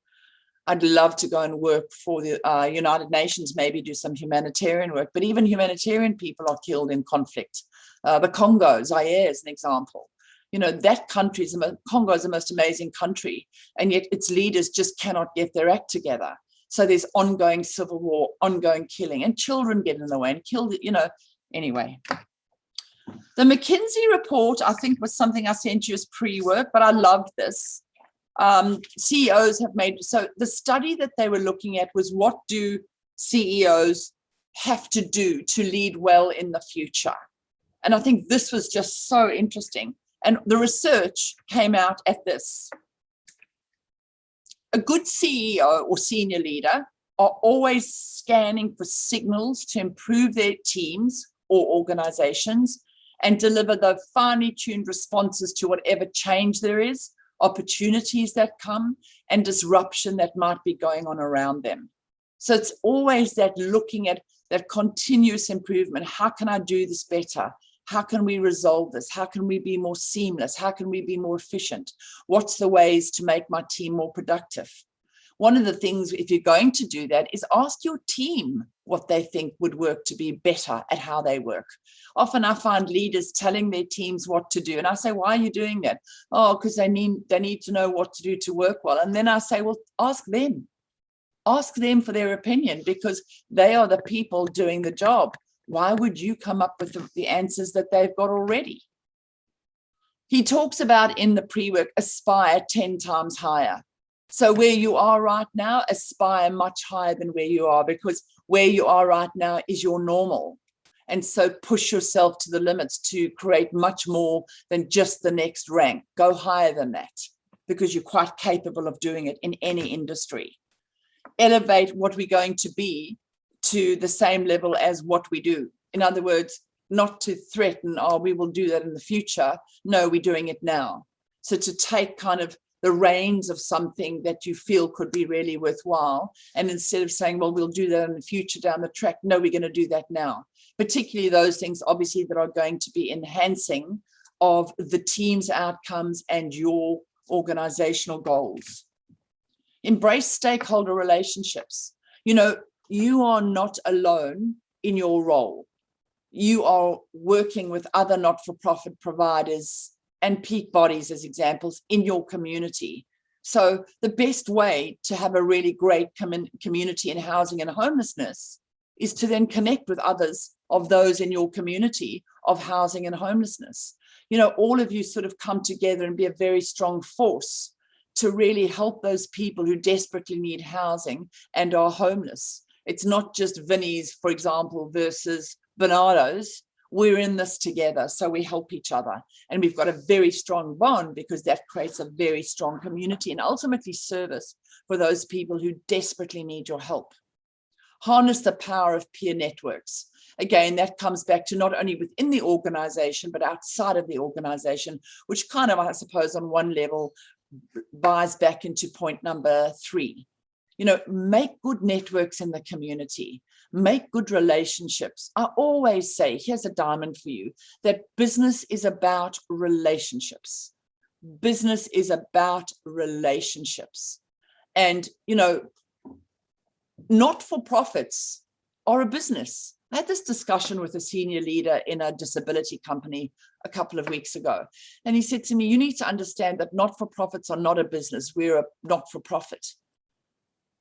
I'd love to go and work for the United Nations, maybe do some humanitarian work, but even humanitarian people are killed in conflict. The Congo, Zaire is an example. You know, that country Congo is the most amazing country, and yet its leaders just cannot get their act together. So there's ongoing civil war, ongoing killing, and children get in the way and killed, you know, anyway. The McKinsey report, I think, was something I sent you as pre-work, but I love this. CEOs have made, so the study that they were looking at was what do CEOs have to do to lead well in the future? And I think this was just so interesting. And the research came out at this. A good CEO or senior leader are always scanning for signals to improve their teams or organizations and deliver the finely tuned responses to whatever change there is, opportunities that come, and disruption that might be going on around them. So it's always that looking at that continuous improvement. How can I do this better? How can we resolve this? How can we be more seamless? How can we be more efficient? What's the ways to make my team more productive? One of the things, if you're going to do that, is ask your team what they think would work to be better at how they work. Often I find leaders telling their teams what to do. And I say, why are you doing that? Oh, because they need to know what to do to work well. And then I say, well, ask them. Ask them for their opinion, because they are the people doing the job. Why would you come up with the answers that they've got already? He talks about in the pre-work, aspire 10 times higher. So where you are right now, aspire much higher than where you are, because where you are right now is your normal. And so push yourself to the limits to create much more than just the next rank. Go higher than that, because you're quite capable of doing it in any industry. Elevate what we're going to be to the same level as what we do. In other words, not to threaten, oh, we will do that in the future. No, we're doing it now. So to take kind of the reins of something that you feel could be really worthwhile, and instead of saying, well, we'll do that in the future down the track, no, we're going to do that now. Particularly those things, obviously, that are going to be enhancing of the team's outcomes and your organizational goals. Embrace stakeholder relationships. You know, you are not alone in your role. You are working with other not-for-profit providers and peak bodies as examples in your community. So the best way to have a really great community in housing and homelessness is to then connect with others of those in your community of housing and homelessness. You know, all of you sort of come together and be a very strong force to really help those people who desperately need housing and are homeless. It's not just Vinnie's, for example, versus Bernardo's. We're in this together, so we help each other. And we've got a very strong bond, because that creates a very strong community and ultimately service for those people who desperately need your help. Harness the power of peer networks. Again, that comes back to not only within the organization, but outside of the organization, which kind of, I suppose, on one level, buys back into point number 3. make good networks in the community, make good relationships. I always say, here's a diamond for you, that business is about relationships. Business is about relationships. And, not-for-profits are a business. I had this discussion with a senior leader in a disability company a couple of weeks ago. And he said to me, you need to understand that not-for-profits are not a business. We're a not-for-profit.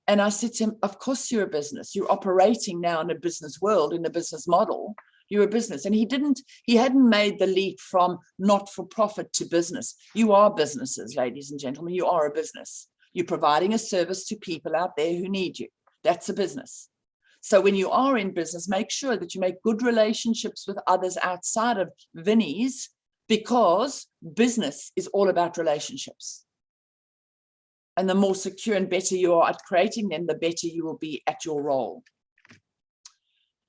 And I said to him, of course you're a business. You're operating now in a business world, in a business model. You're a business. And he hadn't made the leap from not-for-profit to business. You are businesses, ladies and gentlemen. You are a business. You're providing a service to people out there who need you. That's a business. So when you are in business, make sure that you make good relationships with others outside of Vinnie's, because business is all about relationships. And the more secure and better you are at creating them, the better you will be at your role.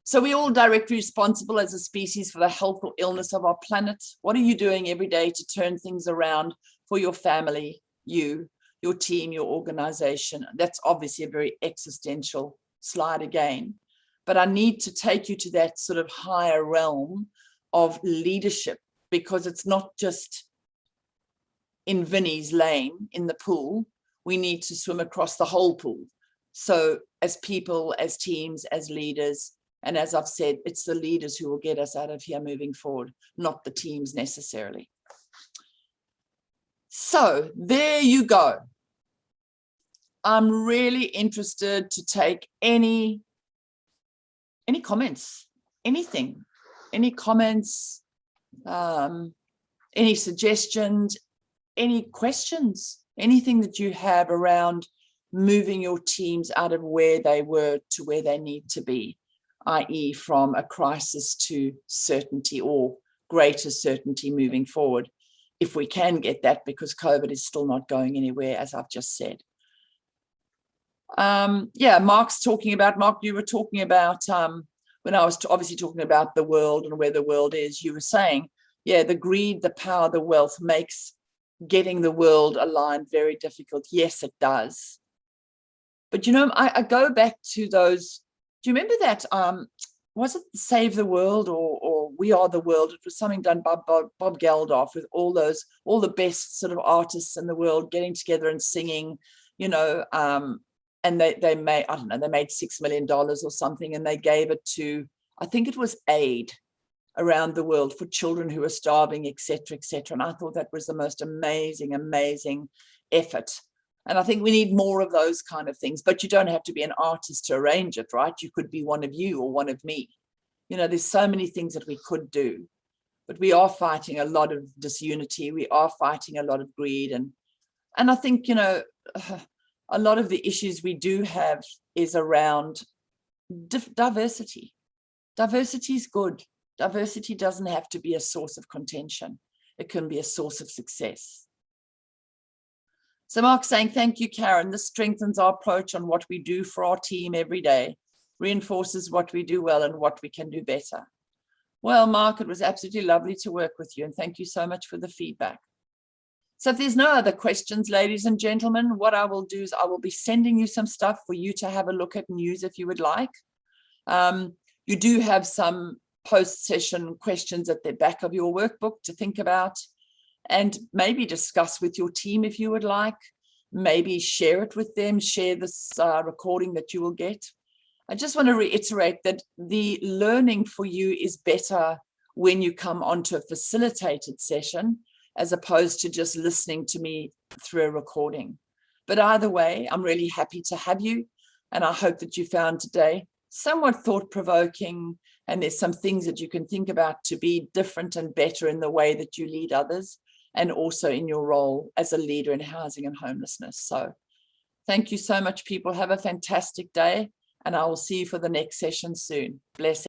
So we're all directly responsible as a species for the health or illness of our planet. What are you doing every day to turn things around for your family, you, your team, your organization? That's obviously a very existential slide again. But I need to take you to that sort of higher realm of leadership, because it's not just in Vinnie's lane in the pool. We need to swim across the whole pool. So as people, as teams, as leaders, and as I've said, it's the leaders who will get us out of here moving forward, not the teams necessarily. So there you go. I'm really interested to take any comments, anything, any comments, any suggestions, any questions, anything that you have around moving your teams out of where they were to where they need to be, i.e. from a crisis to certainty or greater certainty moving forward, if we can get that, because COVID is still not going anywhere, as I've just said. Yeah, Mark's talking about, Mark, you were talking about, when I was obviously talking about the world and where the world is, you were saying, yeah, the greed, the power, the wealth makes getting the world aligned very difficult. Yes, it does. But I go back to those, do you remember that, was it Save the World or We Are the World? It was something done by Bob Geldof, with all the best sort of artists in the world getting together and singing, and they made, I don't know, they made $6 million or something, and they gave it to, I think it was aid around the world for children who are starving, etc., etc. And I thought that was the most amazing, amazing effort. And I think we need more of those kind of things, but you don't have to be an artist to arrange it, right? You could be one of you or one of me. There's so many things that we could do, but we are fighting a lot of disunity. We are fighting a lot of greed. And I think, a lot of the issues we do have is around diversity. Diversity is good. Diversity doesn't have to be a source of contention. It can be a source of success. So Mark's saying, thank you, Karen. This strengthens our approach on what we do for our team every day, reinforces what we do well and what we can do better. Well, Mark, it was absolutely lovely to work with you, and thank you so much for the feedback. So if there's no other questions, ladies and gentlemen, what I will do is I will be sending you some stuff for you to have a look at and use if you would like. You do have some post-session questions at the back of your workbook to think about, and maybe discuss with your team if you would like. Maybe share it with them, share this recording that you will get. I just want to reiterate that the learning for you is better when you come onto a facilitated session, as opposed to just listening to me through a recording. But either way, I'm really happy to have you. And I hope that you found today somewhat thought-provoking, and there's some things that you can think about to be different and better in the way that you lead others, and also in your role as a leader in housing and homelessness. So thank you so much, people. Have a fantastic day, and I will see you for the next session soon. Bless.